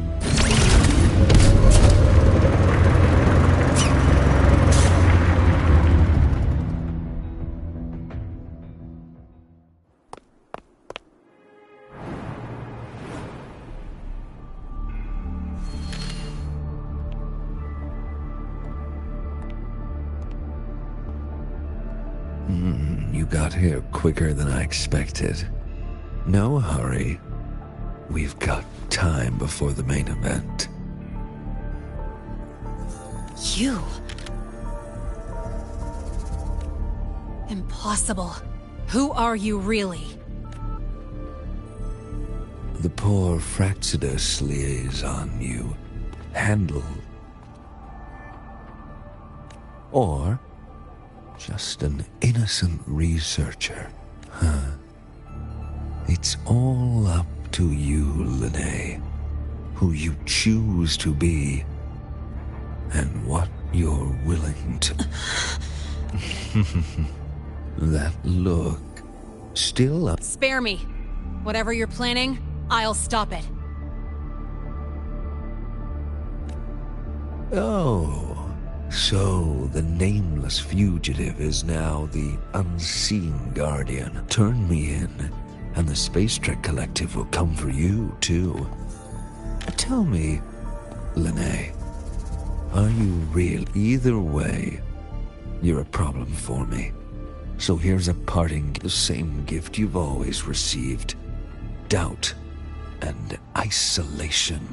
You got here quicker than I expected. No hurry. We've got time before the main event. You? Impossible. Who are you really? The poor Fraxidus liaison you handled. Or just an innocent researcher, huh? It's all up to you, Lene, who you choose to be, and what you're willing to... That look, still up... Spare me. Whatever you're planning, I'll stop it. Oh, so the nameless fugitive is now the unseen guardian. Turn me in, and the Space Trek Collective will come for you, too. Tell me, Lene, are you real? Either way, you're a problem for me. So here's a parting, the same gift you've always received. Doubt and isolation.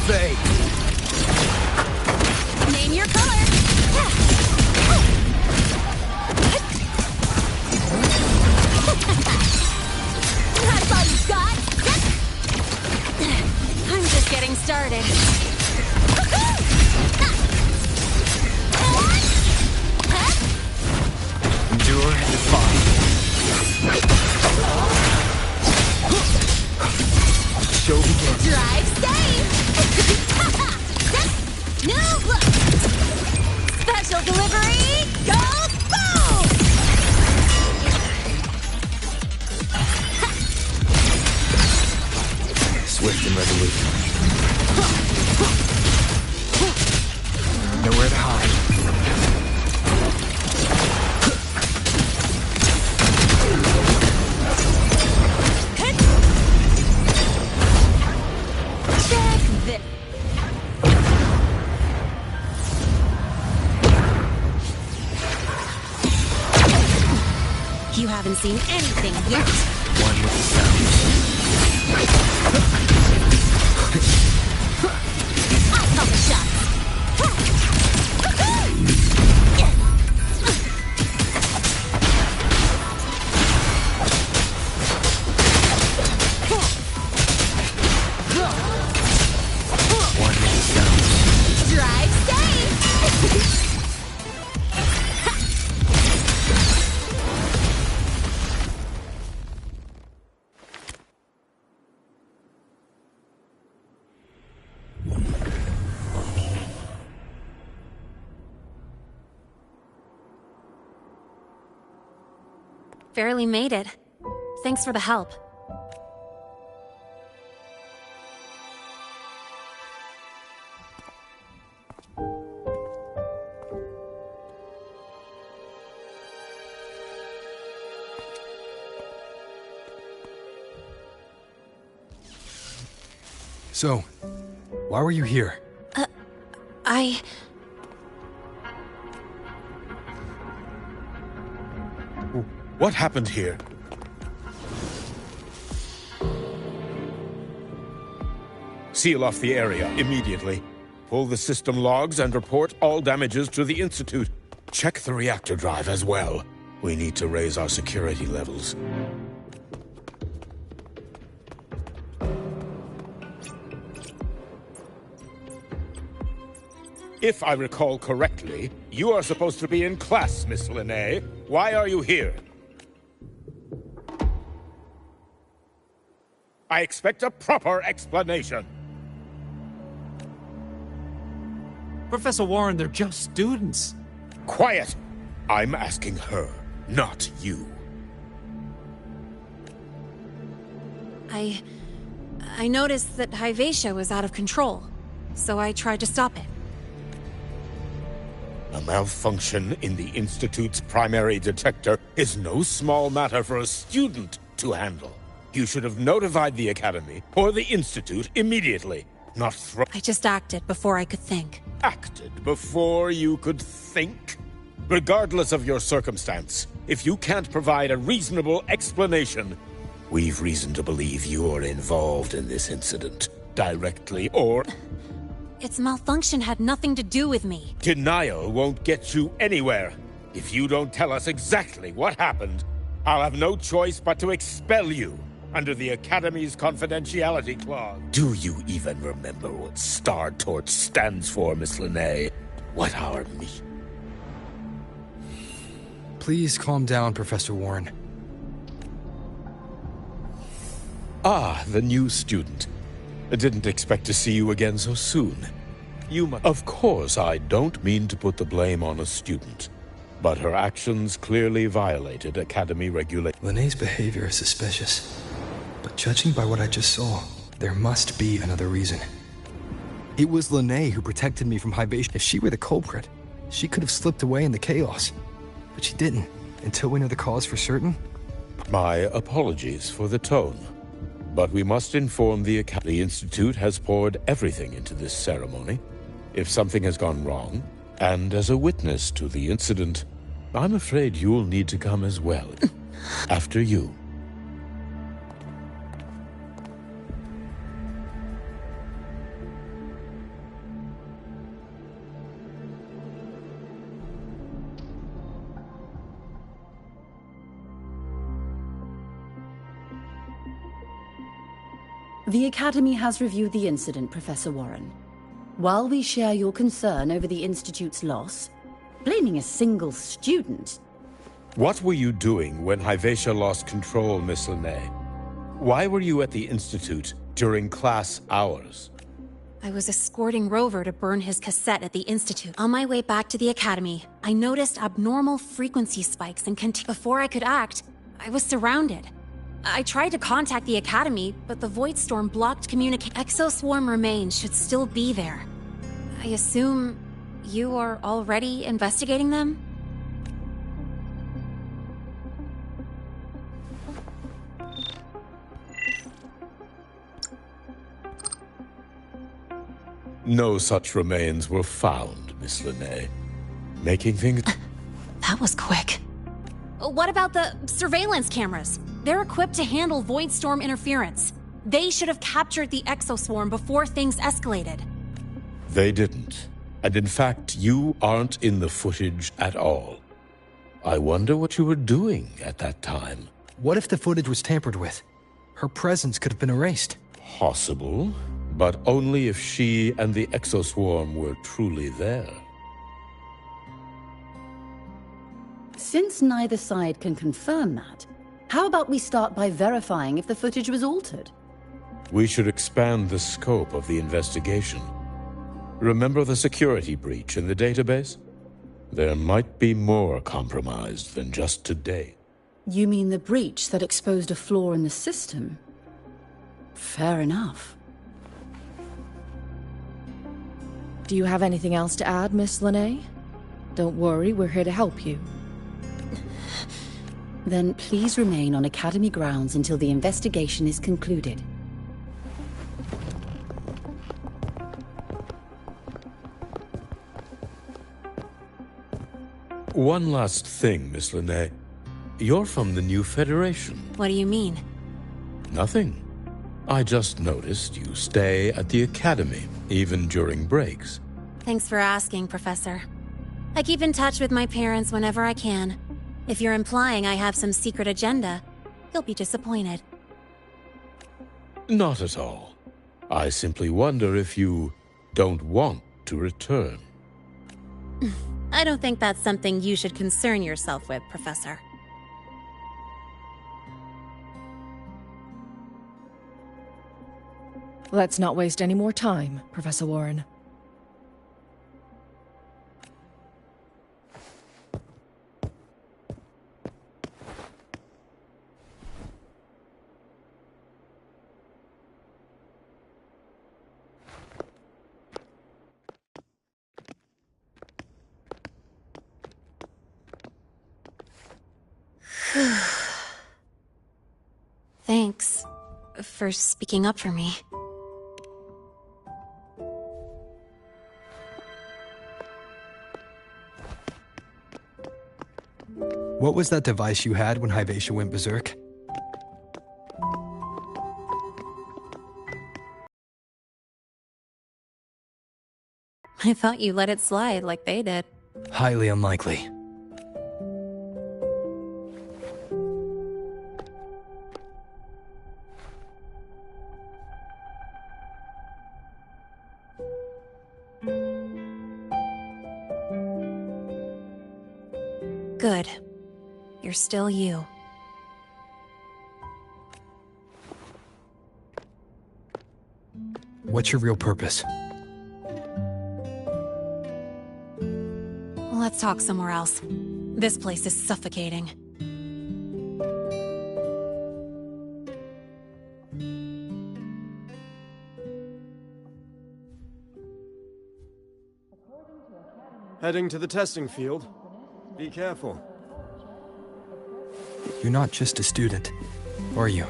Obey. Name your color. That's all you got? I'm just getting started. Endure and defy. Show begins. Drive safe! New look! Special delivery, go boom! Swift and resolute. Nowhere to hide. Check this. You haven't seen anything yet. One with the sound. I'll call the shots. One with the sound. Drive safe! Barely made it. Thanks for the help. So, why were you here? What happened here? Seal off the area immediately. Pull the system logs and report all damages to the Institute. Check the reactor drive as well. We need to raise our security levels. If I recall correctly, you are supposed to be in class, Miss Linnae. Why are you here? I expect a proper explanation. Professor Warren, they're just students. Quiet! I'm asking her, not you. I noticed that Hyvatia was out of control, so I tried to stop it. A malfunction in the Institute's primary detector is no small matter for a student to handle. You should have notified the Academy or the Institute immediately, not I just acted before I could think. Acted before you could think? Regardless of your circumstance, if you can't provide a reasonable explanation, we've reason to believe you're involved in this incident, directly or... Its malfunction had nothing to do with me. Denial won't get you anywhere. If you don't tell us exactly what happened, I'll have no choice but to expel you under the Academy's confidentiality clause. Do you even remember what Star Torch stands for, Miss Linnae? What our mission? Please calm down, Professor Warren. Ah, the new student. I didn't expect to see you again so soon. Of course, I don't mean to put the blame on a student, but her actions clearly violated Academy regulations. Linnae's behavior is suspicious, but judging by what I just saw, there must be another reason. It was Linnae who protected me from Hyvatia. If she were the culprit, she could have slipped away in the chaos, but she didn't. Until we know the cause for certain. My apologies for the tone. But we must inform the Academy. The Institute has poured everything into this ceremony. If something has gone wrong, and as a witness to the incident, I'm afraid you'll need to come as well. After you. The Academy has reviewed the incident, Professor Warren. While we share your concern over the Institute's loss, blaming a single student... What were you doing when Hyvatia lost control, Miss Linnae? Why were you at the Institute during class hours? I was escorting Rover to burn his cassette at the Institute. On my way back to the Academy, I noticed abnormal frequency spikes and before I could act, I was surrounded. I tried to contact the Academy, but the Void Storm blocked communication. Exoswarm remains should still be there. I assume you are already investigating them? No such remains were found, Miss Linnae. Making things... That was quick. What about the surveillance cameras? They're equipped to handle Void Storm interference. They should have captured the Exoswarm before things escalated. They didn't. And in fact, you aren't in the footage at all. I wonder what you were doing at that time. What if the footage was tampered with? Her presence could have been erased. Possible, but only if she and the Exoswarm were truly there. Since neither side can confirm that, how about we start by verifying if the footage was altered? We should expand the scope of the investigation. Remember the security breach in the database? There might be more compromised than just today. You mean the breach that exposed a flaw in the system? Fair enough. Do you have anything else to add, Miss Linnae? Don't worry, we're here to help you. Then please remain on Academy grounds until the investigation is concluded. One last thing, Miss Linnae. You're from the new Federation. What do you mean? Nothing. I just noticed you stay at the Academy, even during breaks. Thanks for asking, Professor. I keep in touch with my parents whenever I can. If you're implying I have some secret agenda, you'll be disappointed. Not at all. I simply wonder if you don't want to return. I don't think that's something you should concern yourself with, Professor. Let's not waste any more time, Professor Warren. Thanks for speaking up for me. What was that device you had when Hyvatia went berserk? I thought you let it slide like they did. Highly unlikely. Good. You're still you. What's your real purpose? Let's talk somewhere else. This place is suffocating. Heading to the testing field. Be careful. You're not just a student, are you?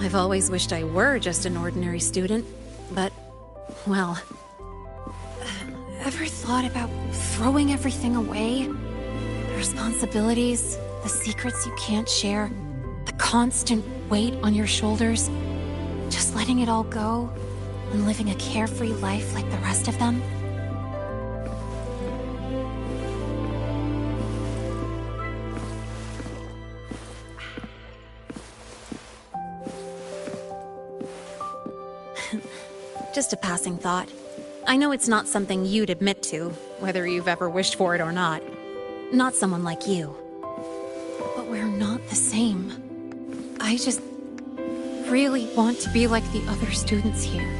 I've always wished I were just an ordinary student, but, well... Ever thought about throwing everything away? The responsibilities, the secrets you can't share, the constant weight on your shoulders? Just letting it all go and living a carefree life like the rest of them? Just a passing thought. I know it's not something you'd admit to, whether you've ever wished for it or not. Not someone like you. But we're not the same. I just really want to be like the other students here.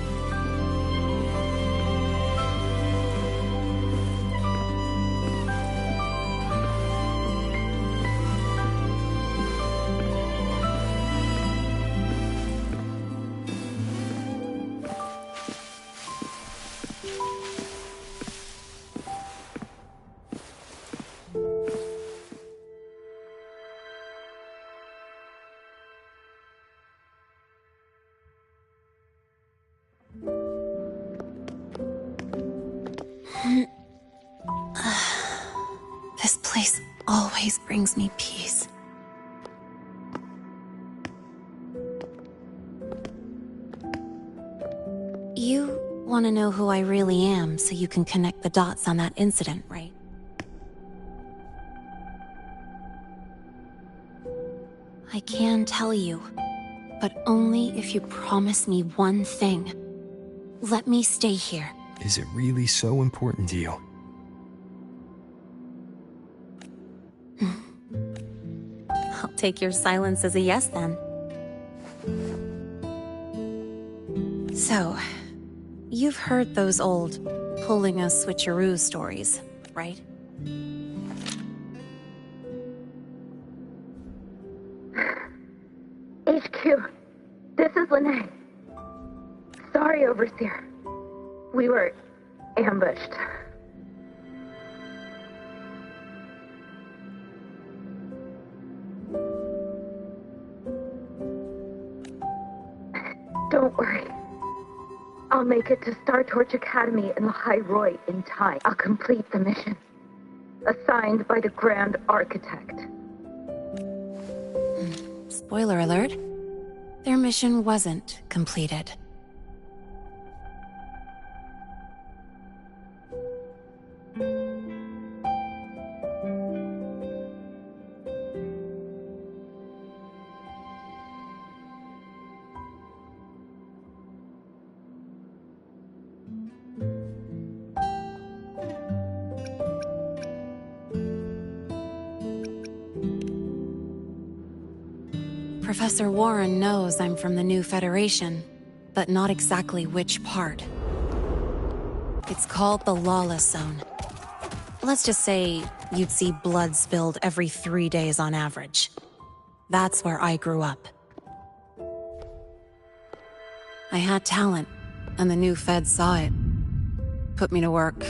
This place always brings me peace. You want to know who I really am so you can connect the dots on that incident, right? I can tell you, but only if you promise me one thing. Let me stay here. Is it really so important to you? I'll take your silence as a yes, then. So, you've heard those old pulling a switcheroo stories, right? HQ, this is Lene. Sorry, Overseer. We were ambushed. Don't worry. I'll make it to Star Torch Academy in the High Roy in time. I'll complete the mission. Assigned by the Grand Architect. Spoiler alert. Their mission wasn't completed. Professor Warren knows I'm from the new Federation, but not exactly which part. It's called the Lawless Zone. Let's just say you'd see blood spilled every 3 days on average. That's where I grew up. I had talent, and the new feds saw it. Put me to work,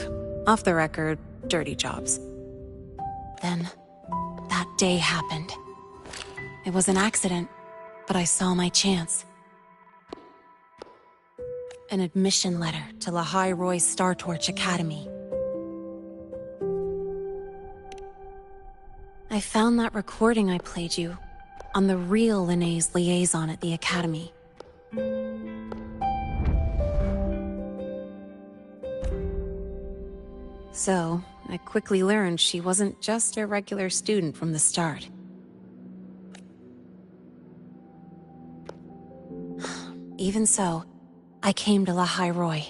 off the record, dirty jobs. Then, that day happened. It was an accident, but I saw my chance. An admission letter to La High Roy Star Torch Academy. I found that recording I played you on the real Lene's liaison at the Academy. So, I quickly learned she wasn't just a regular student from the start. Even so, I came to La High Roy.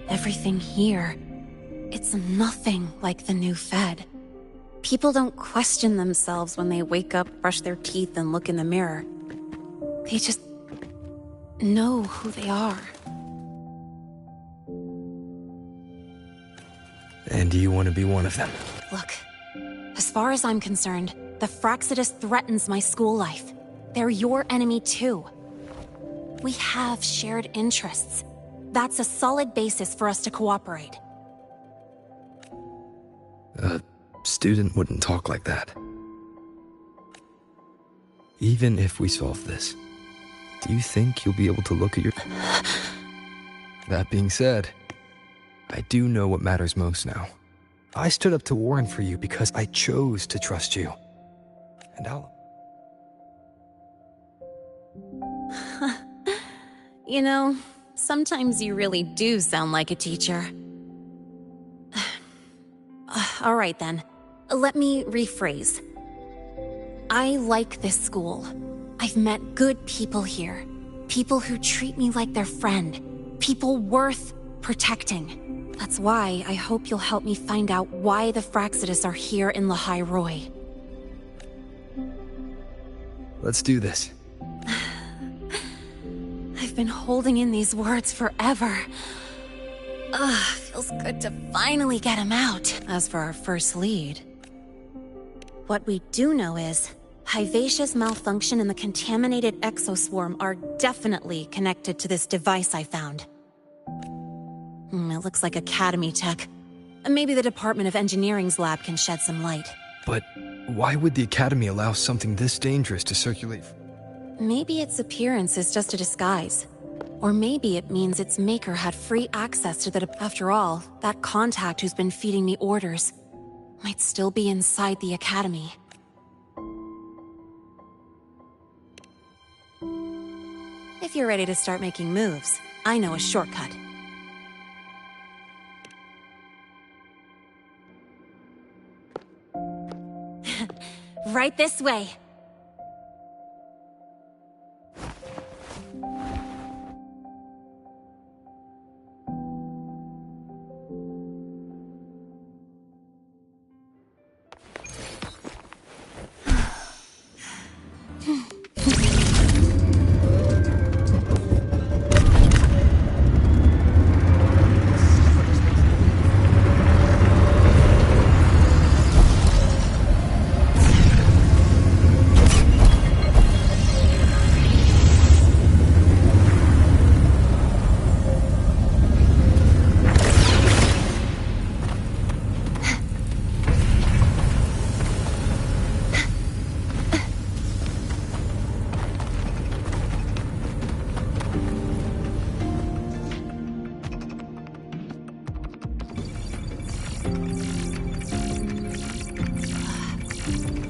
Everything here, it's nothing like the new Fed. People don't question themselves when they wake up, brush their teeth, and look in the mirror. They just know who they are. And do you want to be one of them? Look, as far as I'm concerned, the Fraxidus threatens my school life. They're your enemy too. We have shared interests. That's a solid basis for us to cooperate. A student wouldn't talk like that. Even if we solve this, do you think you'll be able to look at your... That being said, I do know what matters most now. I stood up to Warren for you because I chose to trust you. And I'll... You know, sometimes you really do sound like a teacher. All right then, let me rephrase. I like this school. I've met good people here. People who treat me like their friend. People worth protecting. That's why I hope you'll help me find out why the Fraxidus are here in Lahai Roi. Let's do this. I've been holding in these words forever. Feels good to finally get him out. As for our first lead, what we do know is Hivacia's malfunction and the contaminated exoswarm are definitely connected to this device I found. It looks like Academy tech. Maybe the Department of Engineering's lab can shed some light. But why would the Academy allow something this dangerous to circulate? Maybe its appearance is just a disguise. Or maybe it means its maker had free access to the... After all, that contact who's been feeding me orders might still be inside the Academy. If you're ready to start making moves, I know a shortcut. Right this way.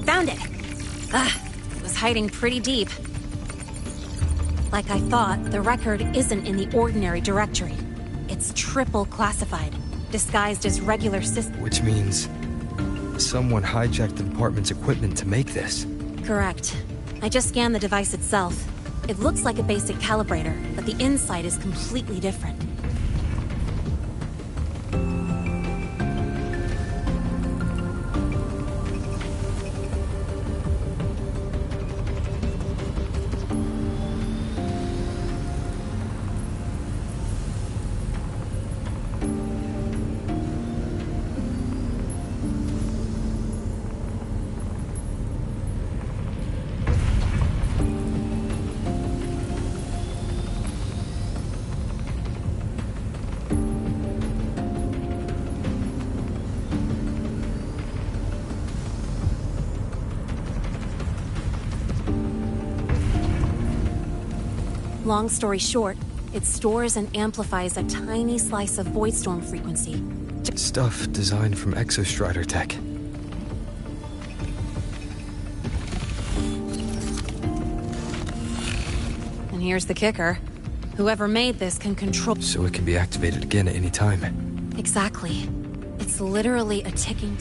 Found it! It was hiding pretty deep. Like I thought, the record isn't in the ordinary directory. It's triple classified, disguised as regular system. Which means someone hijacked the department's equipment to make this. Correct. I just scanned the device itself. It looks like a basic calibrator, but the inside is completely different. Long story short, it stores and amplifies a tiny slice of Voidstorm frequency. Stuff designed from Exostrider tech. And here's the kicker. Whoever made this can control... So it can be activated again at any time. Exactly. It's literally a ticking...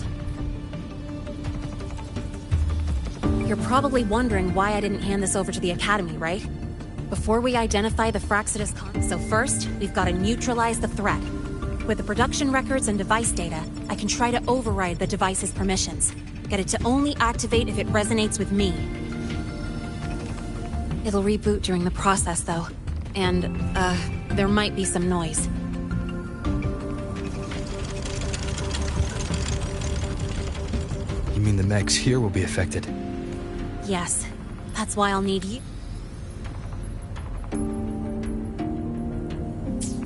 You're probably wondering why I didn't hand this over to the Academy, right? Before we identify the Fraxidus So first, we've got to neutralize the threat. With the production records and device data, I can try to override the device's permissions. Get it to only activate if it resonates with me. It'll reboot during the process, though. And, there might be some noise. You mean the mechs here will be affected? Yes. That's why I'll need you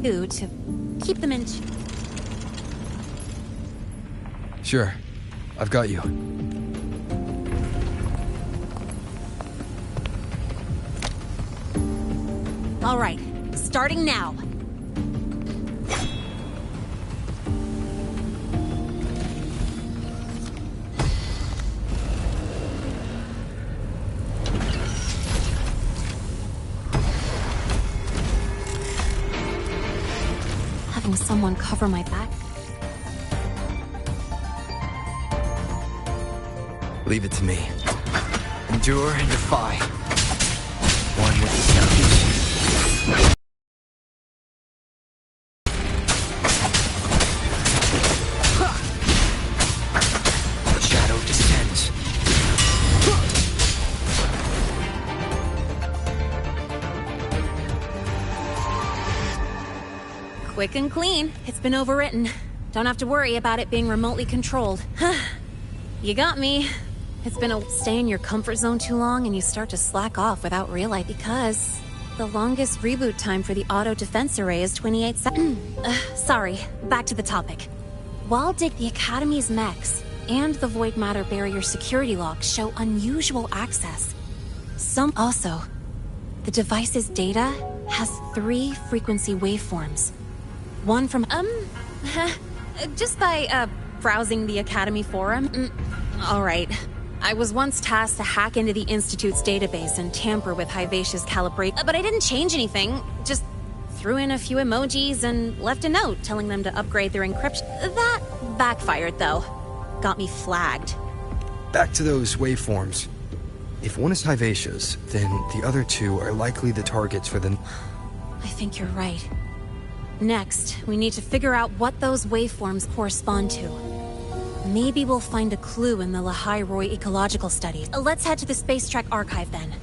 to keep them in... Sure. I've got you. All right. Starting now. someone cover my back. Leave it to me. Endure and defy. One with the foundation. The shadow descends. Quick and clean. It's been overwritten. Don't have to worry about it being remotely controlled. You got me. It's been a stay in your comfort zone too long and you start to slack off without realizing because the longest reboot time for the auto defense array is 28 seconds. Sorry, back to the topic. While the Academy's mechs and the void matter barrier security logs show unusual access. Also, the device's data has 3 frequency waveforms. One from, just by, browsing the Academy forum. Alright. I was once tasked to hack into the Institute's database and tamper with Hivacia's calibration, but I didn't change anything. Just threw in a few emojis and left a note telling them to upgrade their encryption. That backfired, though. Got me flagged. Back to those waveforms. If one is Hivacia's, then the other 2 are likely the targets for the... I think you're right. Next, we need to figure out what those waveforms correspond to. Maybe we'll find a clue in the Lehigh Roy ecological studies. Let's head to the Space Trek archive then.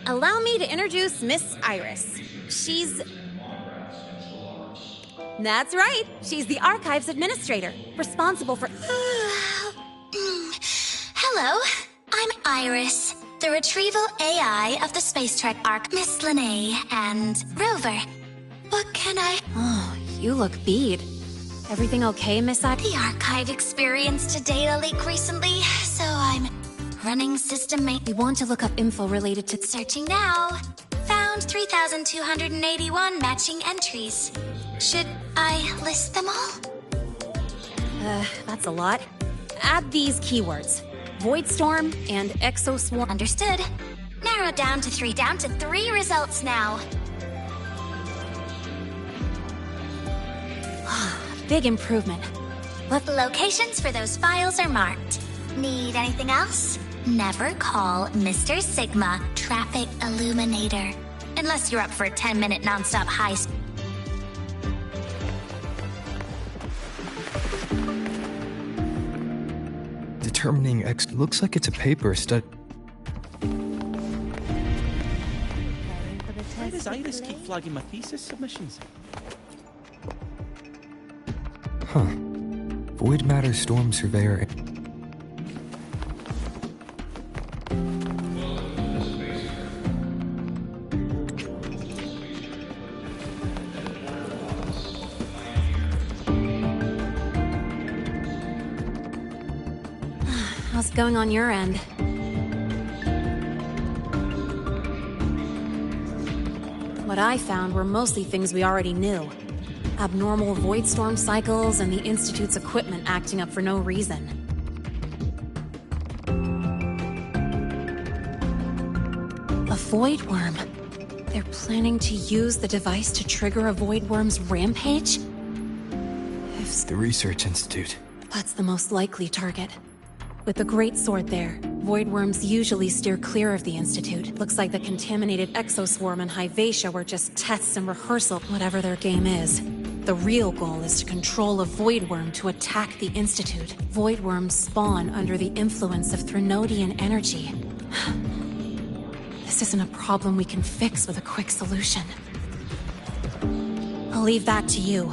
Allow me to introduce Miss Iris. That's right. She's the Archives Administrator, responsible for... Hello, I'm Iris, the retrieval AI of the Space Trek Arc, Miss Lene and Rover. What can I... Oh, you look beat. Everything okay, Miss I... The Archive experienced a data leak recently, so I'm running system We want to look up info related to... Searching now. Found 3,281 matching entries. Should I list them all? That's a lot. Add these keywords. Voidstorm and Exoswarm. Understood. Narrowed down to 3. Down to 3 results now. Big improvement. Locations for those files are marked. Need anything else? Never call Mr. Sigma Traffic Illuminator. Unless you're up for a 10-minute non-stop heist. Determining X looks like it's a paper stud. Why does Iris keep flagging my thesis submissions? Huh. Void matter storm surveyor. How's it going on your end? What I found were mostly things we already knew. Abnormal void storm cycles and the Institute's equipment acting up for no reason. A void worm. They're planning to use the device to trigger a void worm's rampage? It's the Research Institute. That's the most likely target. With the Great Sword there, void worms usually steer clear of the Institute. Looks like the contaminated exoswarm and Hyvatia were just tests and rehearsal, whatever their game is. The real goal is to control a void worm to attack the Institute. Void worms spawn under the influence of Threnodian energy. This isn't a problem we can fix with a quick solution. I'll leave that to you.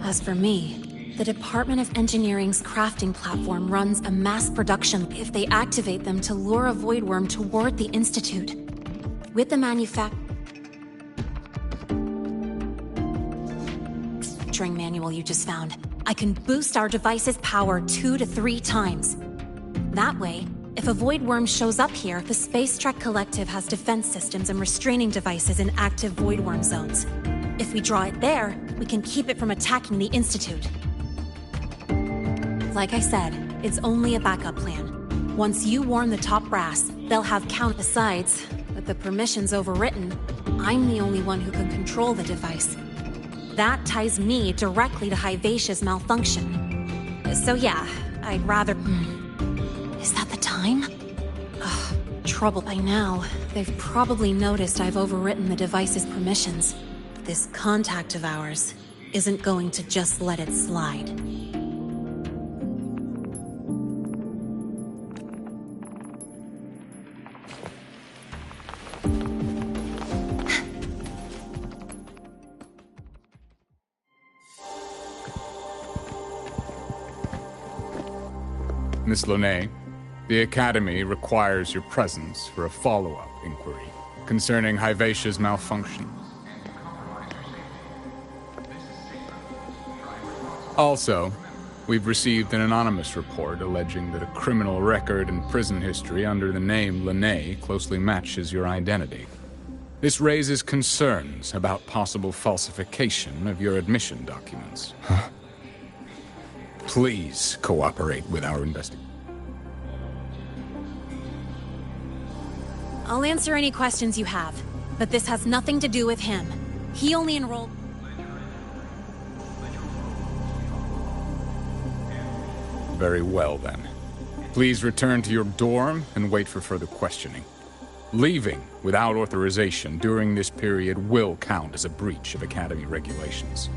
As for me, the Department of Engineering's crafting platform runs a mass production if they activate them to lure a void worm toward the Institute. With the manufacturing manual you just found, I can boost our device's power 2 to 3 times. That way, if a void worm shows up here, the Space Trek Collective has defense systems and restraining devices in active void worm zones. If we draw it there, we can keep it from attacking the Institute. Like I said, it's only a backup plan. Once you warn the top brass, they'll have count. Besides, with the permissions overwritten, I'm the only one who can control the device. That ties me directly to Hyvatia's malfunction. So yeah, I'd rather... Is that the time? Ugh, trouble by now. They've probably noticed I've overwritten the device's permissions. This contact of ours isn't going to just let it slide. Miss Lene, the Academy requires your presence for a follow-up inquiry concerning Hyvatia's malfunction. Also, we've received an anonymous report alleging that a criminal record and prison history under the name Lene closely matches your identity. This raises concerns about possible falsification of your admission documents. Huh? Please cooperate with our investigation. I'll answer any questions you have, but this has nothing to do with him. He only enrolled... Very well, then. Please return to your dorm and wait for further questioning. Leaving without authorization during this period will count as a breach of Academy regulations.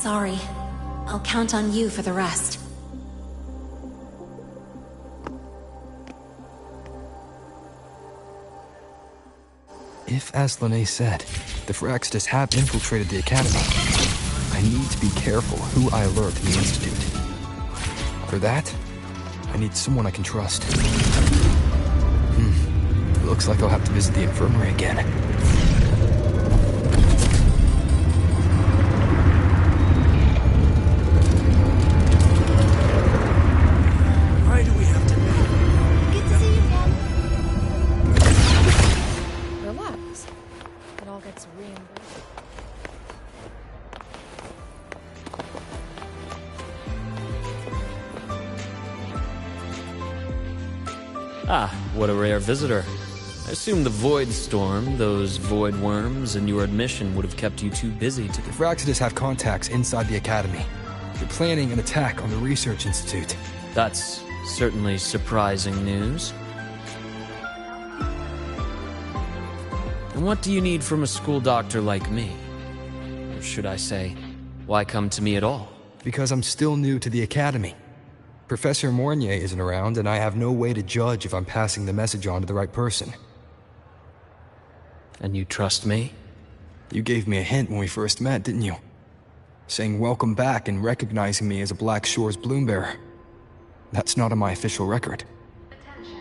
sorry. I'll count on you for the rest. If, as Lene said, the Firaxitas have infiltrated the Academy, I need to be careful who I alert in the Institute. For that, I need someone I can trust. Looks like I'll have to visit the infirmary again. Why do we have to pay? Good to see you again. Relax. It all gets reimbursed. Ah, what a rare visitor. I assume the Void Storm, those Void Worms, and your admission would have kept you too busy to... The Firaxitas have contacts inside the Academy. They're planning an attack on the Research Institute. That's certainly surprising news. And what do you need from a school doctor like me? Or should I say, why come to me at all? Because I'm still new to the Academy. Professor Mornier isn't around, and I have no way to judge if I'm passing the message on to the right person. And you trust me? You gave me a hint when we first met, didn't you? Saying welcome back and recognizing me as a Black Shores Bloombearer. That's not on my official record.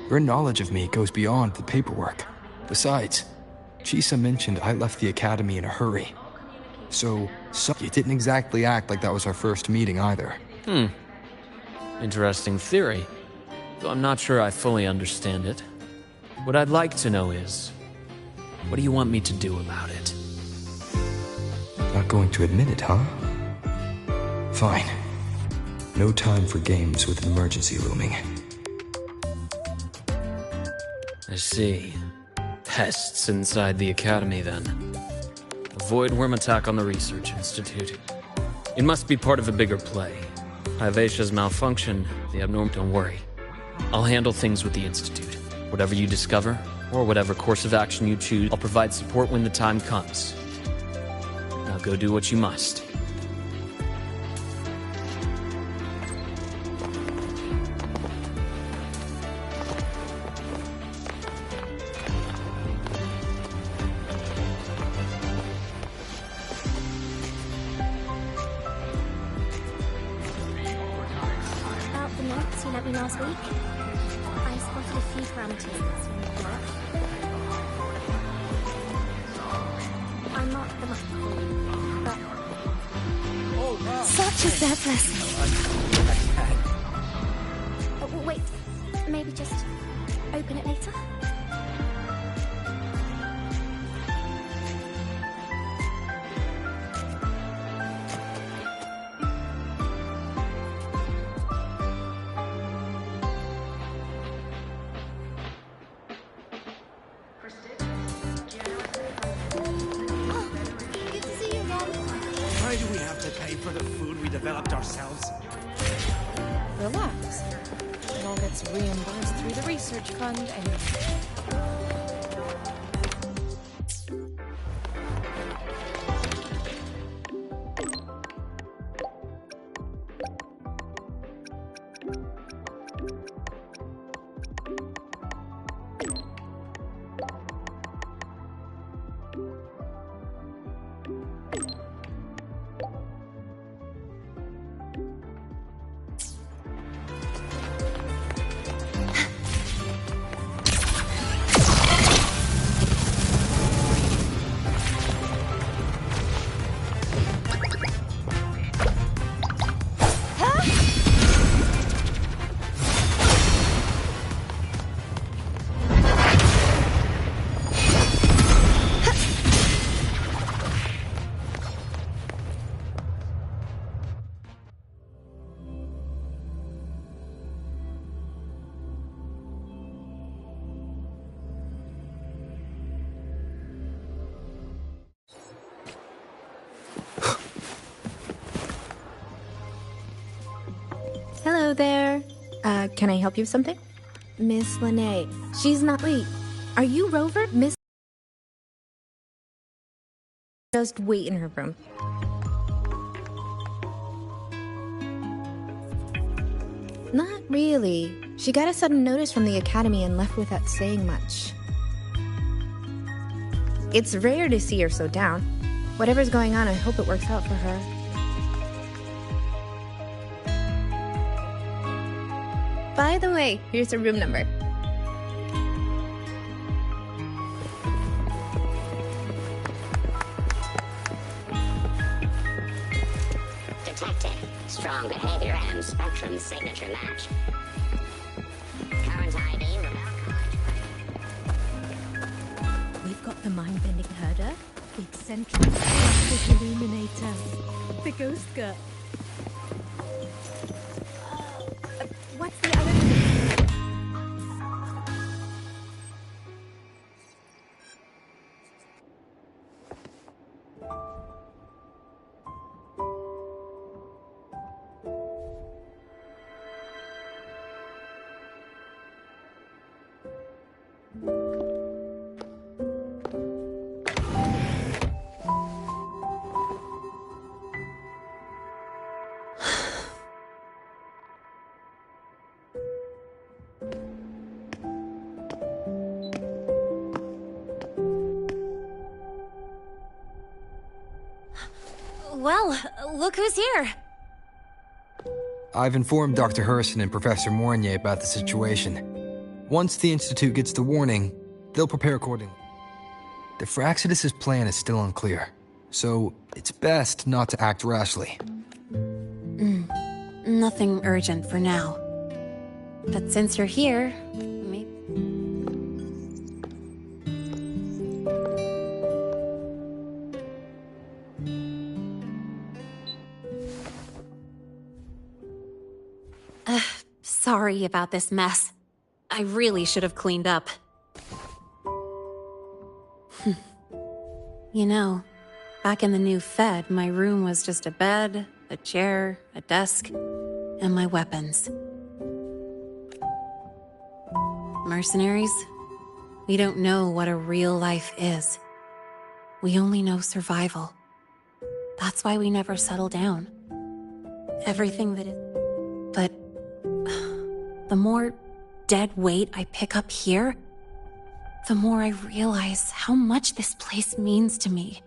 Your knowledge of me goes beyond the paperwork. Besides, Chisa mentioned I left the Academy in a hurry. So you didn't exactly act like that was our first meeting either. Interesting theory, though I'm not sure I fully understand it. What I'd like to know is, what do you want me to do about it? Not going to admit it, huh? Fine. No time for games with an emergency looming. I see. Pests inside the Academy, then. A Void Worm attack on the Research Institute. It must be part of a bigger play. Hivatia's malfunction, the abnormal. Don't worry. I'll handle things with the Institute. Whatever you discover, or whatever course of action you choose, I'll provide support when the time comes. Now go do what you must. You let me last week. I spotted a few parameters when you work. I'm not the much but such a surplus. Wait, maybe just open it later? Why do we have to pay for the food we developed ourselves? Relax. It all gets reimbursed through the research fund and... Hello there. Can I help you with something? Miss Lene. She's not... Wait, are you Rover? Miss... Just wait in her room. Really? She got a sudden notice from the Academy and left without saying much. It's rare to see her so down. Whatever's going on, I hope it works out for her. By the way, here's her room number. Detected. Strong behavior and spectrum signature match. Current ID, Rebel College. We've got the mind-bending herder, the eccentric plastic illuminator, the ghost girl. What's the other thing? Well, look who's here. I've informed Dr. Hurston and Professor Mournier about the situation. Once the Institute gets the warning, they'll prepare accordingly. The Fraxidus' plan is still unclear, so it's best not to act rashly. Nothing urgent for now. But since you're here, maybe... Sorry about this mess. I really should have cleaned up. You know, back in the new Fed, my room was just a bed, a chair, a desk, and my weapons. Mercenaries? We don't know what a real life is. We only know survival. That's why we never settle down. Everything that is... But... the more dead weight I pick up here, the more I realize how much this place means to me.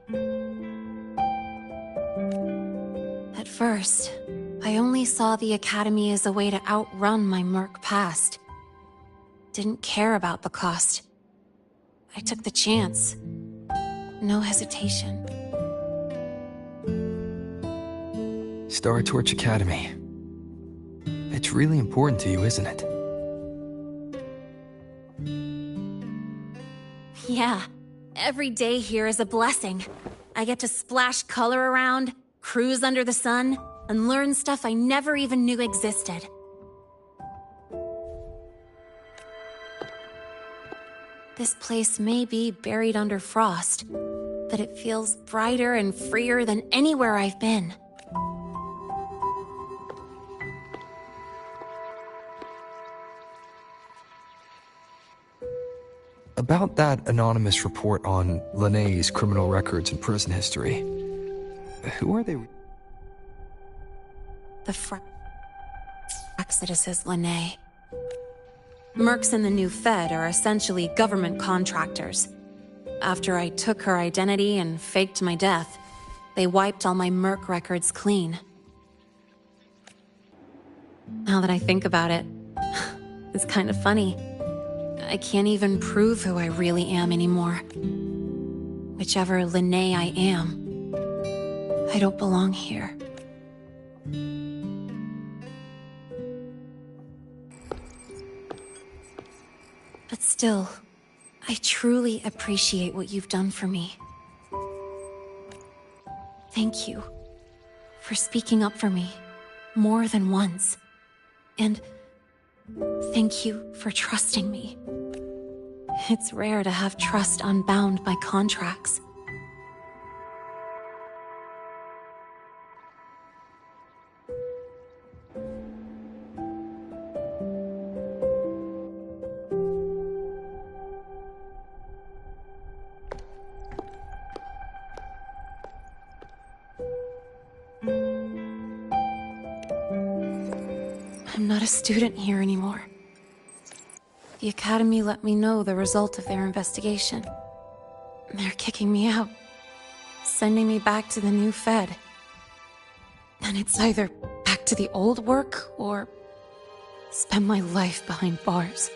At first, I only saw the Academy as a way to outrun my merc past. Didn't care about the cost. I took the chance. No hesitation. Star Torch Academy. It's really important to you, isn't it? Yeah, every day here is a blessing. I get to splash color around, cruise under the sun, and learn stuff I never even knew existed. This place may be buried under frost, but it feels brighter and freer than anywhere I've been. About that anonymous report on Linné's criminal records and prison history, who are they? The Fraxidus is Linné. Mercs in the new Fed are essentially government contractors. After I took her identity and faked my death, they wiped all my merc records clean. Now that I think about it, it's kind of funny. I can't even prove who I really am anymore. Whichever Linné I am, I don't belong here. But still, I truly appreciate what you've done for me. Thank you for speaking up for me more than once. And thank you for trusting me. It's rare to have trust unbound by contracts. I'm not a student here anymore. The Academy let me know the result of their investigation. They're kicking me out, sending me back to the new Fed. Then it's either back to the old work, or spend my life behind bars.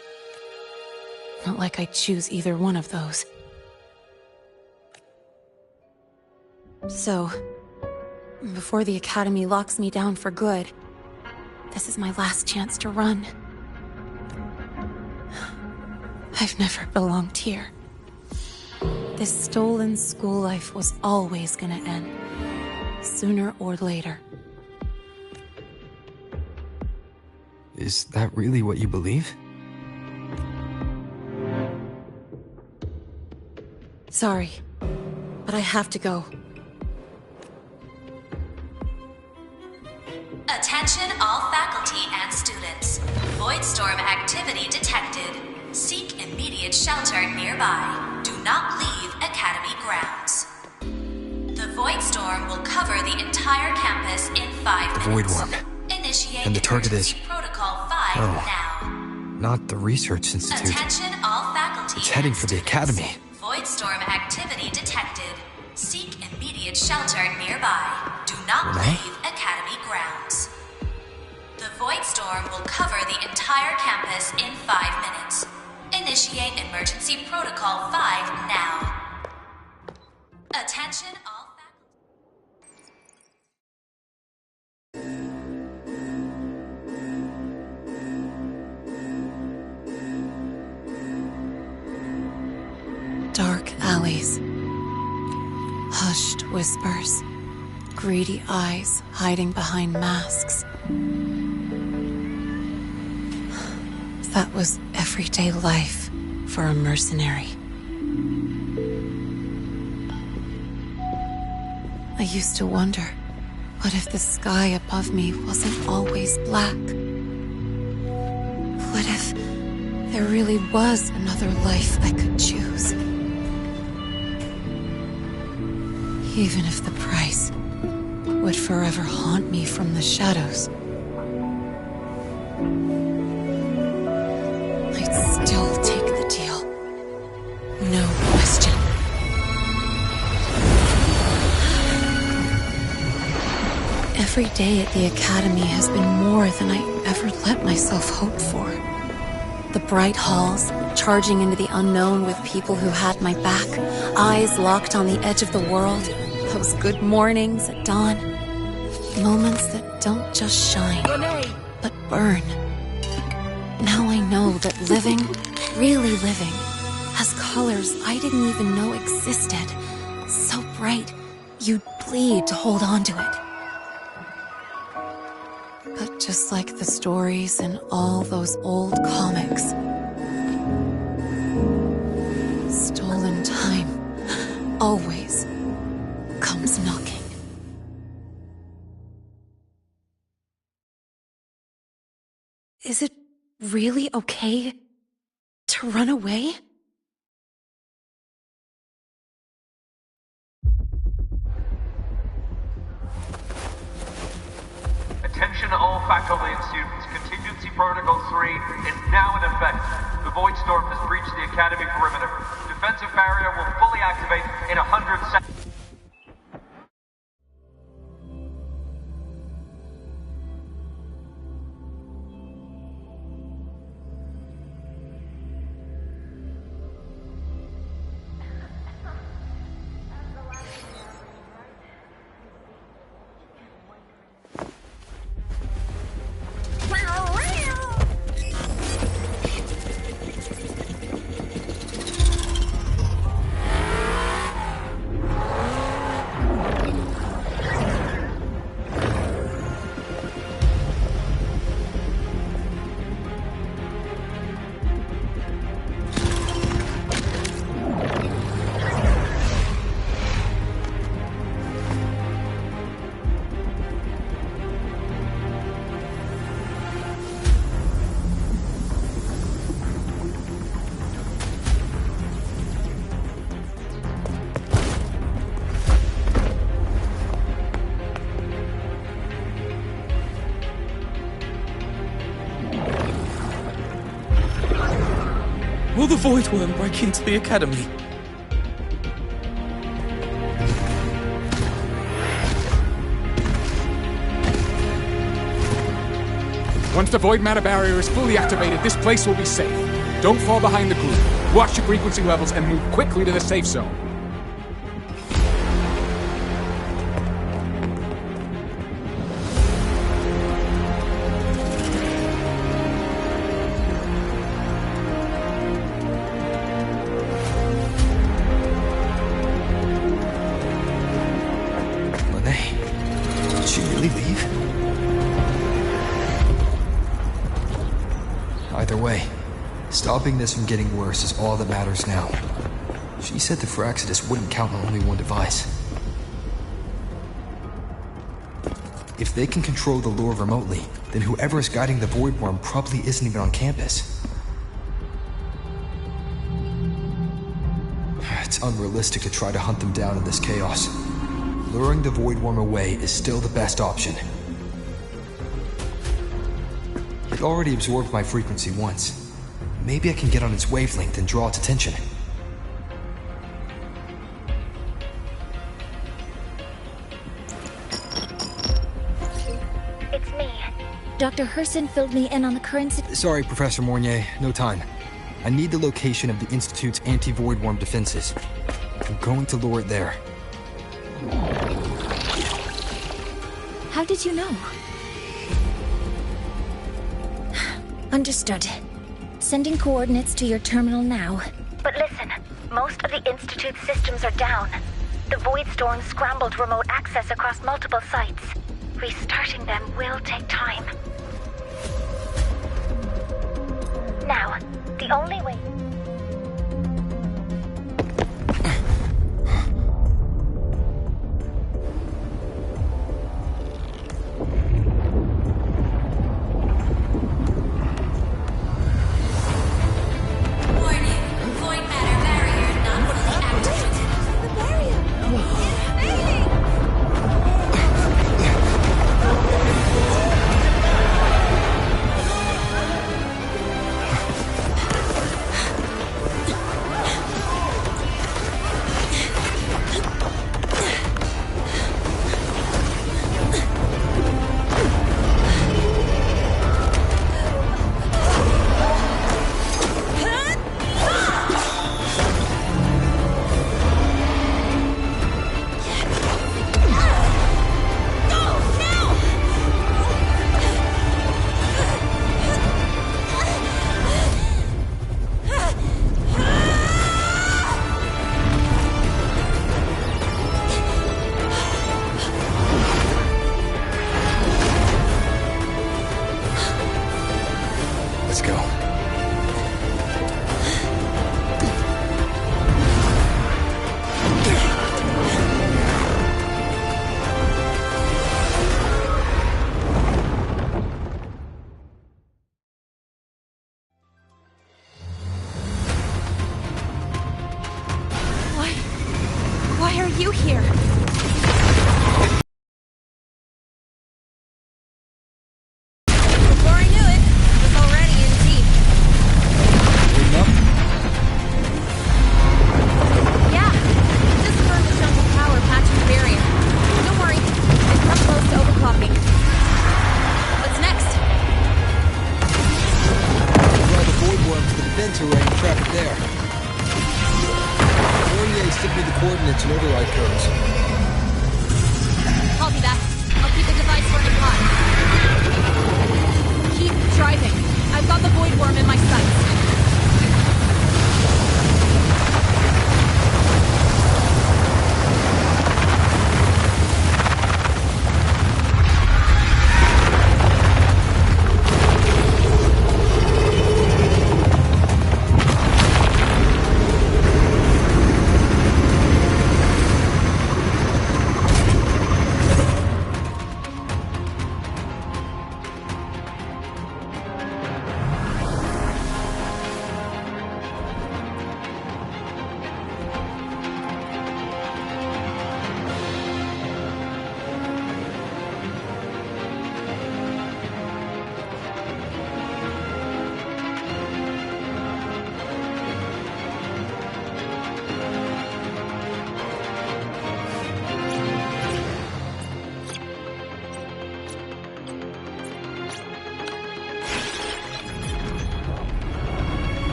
Not like I'd choose either one of those. So, before the Academy locks me down for good, this is my last chance to run. I've never belonged here. This stolen school life was always gonna end, sooner or later. Is that really what you believe? Sorry, but I have to go. Attention all faculty and students. Void storm activity detected. Seek immediate shelter nearby. Do not leave Academy grounds. The void storm will cover the entire campus in 5 minutes. Void worm. Initiate And the target is... Protocol 5 now. Not the Research Institute. Attention all faculty. It's heading for the Academy. Void storm activity detected. Seek immediate shelter nearby. Do not leave Academy grounds. The void storm will cover the entire campus in 5 minutes. Initiate emergency protocol 5 now. Attention all Dark alleys. Hushed whispers. Greedy eyes hiding behind masks. That was everyday life for a mercenary. I used to wonder, what if the sky above me wasn't always black? What if there really was another life I could choose? Even if the price would forever haunt me from the shadows. I'd still take the deal. No question. Every day at the Academy has been more than I ever let myself hope for. The bright halls, charging into the unknown with people who had my back, eyes locked on the edge of the world, those good mornings at dawn, moments that don't just shine, but burn. Now I know that living, really living, has colors I didn't even know existed. So bright, you'd bleed to hold on to it. But just like the stories in all those old comics, stolen time always comes knocking. Is it really okay to run away? Attention all faculty and students. Contingency Protocol 3 is now in effect. The Void Storm has breached the Academy perimeter. Defensive barrier will fully activate in 100 seconds. Will the Void Worm break into the Academy? Once the void matter barrier is fully activated, this place will be safe. Don't fall behind the group. Watch your frequency levels and move quickly to the safe zone. Did she really leave? Either way, stopping this from getting worse is all that matters now. She said the Fraxidus wouldn't count on only one device. If they can control the lure remotely, then whoever is guiding the Void Worm probably isn't even on campus. It's unrealistic to try to hunt them down in this chaos. Luring the Void Worm away is still the best option. It already absorbed my frequency once. Maybe I can get on its wavelength and draw its attention. It's me. Dr. Herson filled me in on the current Sorry, Professor Mornier. No time. I need the location of the Institute's anti-Void Worm defenses. I'm going to lure it there. How did you know? Understood. Sending coordinates to your terminal now. But listen, most of the Institute's systems are down. The Void Storm scrambled remote access across multiple sites. Restarting them will take time. Now, the only way... Why are you here? Before I knew it, I was already in deep. Yeah, just burned a chunk of power patching the barrier. Don't worry, I've come close to overclocking. What's next? Drive the Void Worm to the defense array and trap it there. Stick me the coordinates and override codes. Copy that. I'll keep the device running hot. Keep driving. I've got the Void Worm in my sights.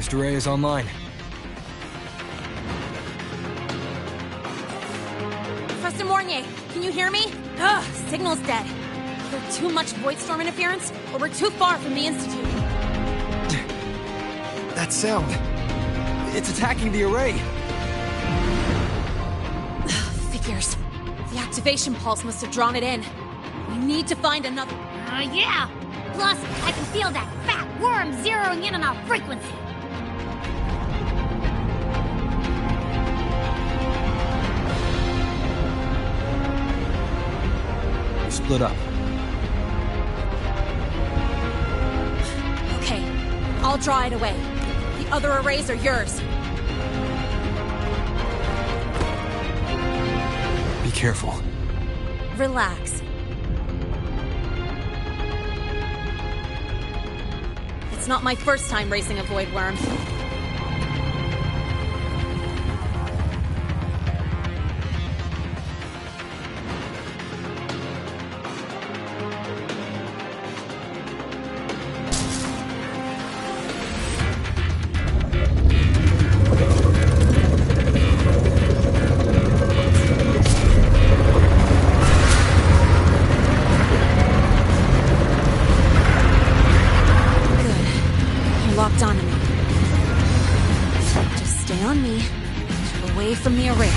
First array is online. Professor Mornier, can you hear me? Ugh, signal's dead. Either too much void storm interference, or we're too far from the Institute. That sound. It's attacking the array. Figures. The activation pulse must have drawn it in. We need to find another. Yeah! Plus, I can feel that fat worm zeroing in on our frequency. Split up. Okay, I'll draw it away. The other arrays are yours. Be careful. Relax. It's not my first time racing a void worm. Locked onto me. Just stay on me. Away from the arrays.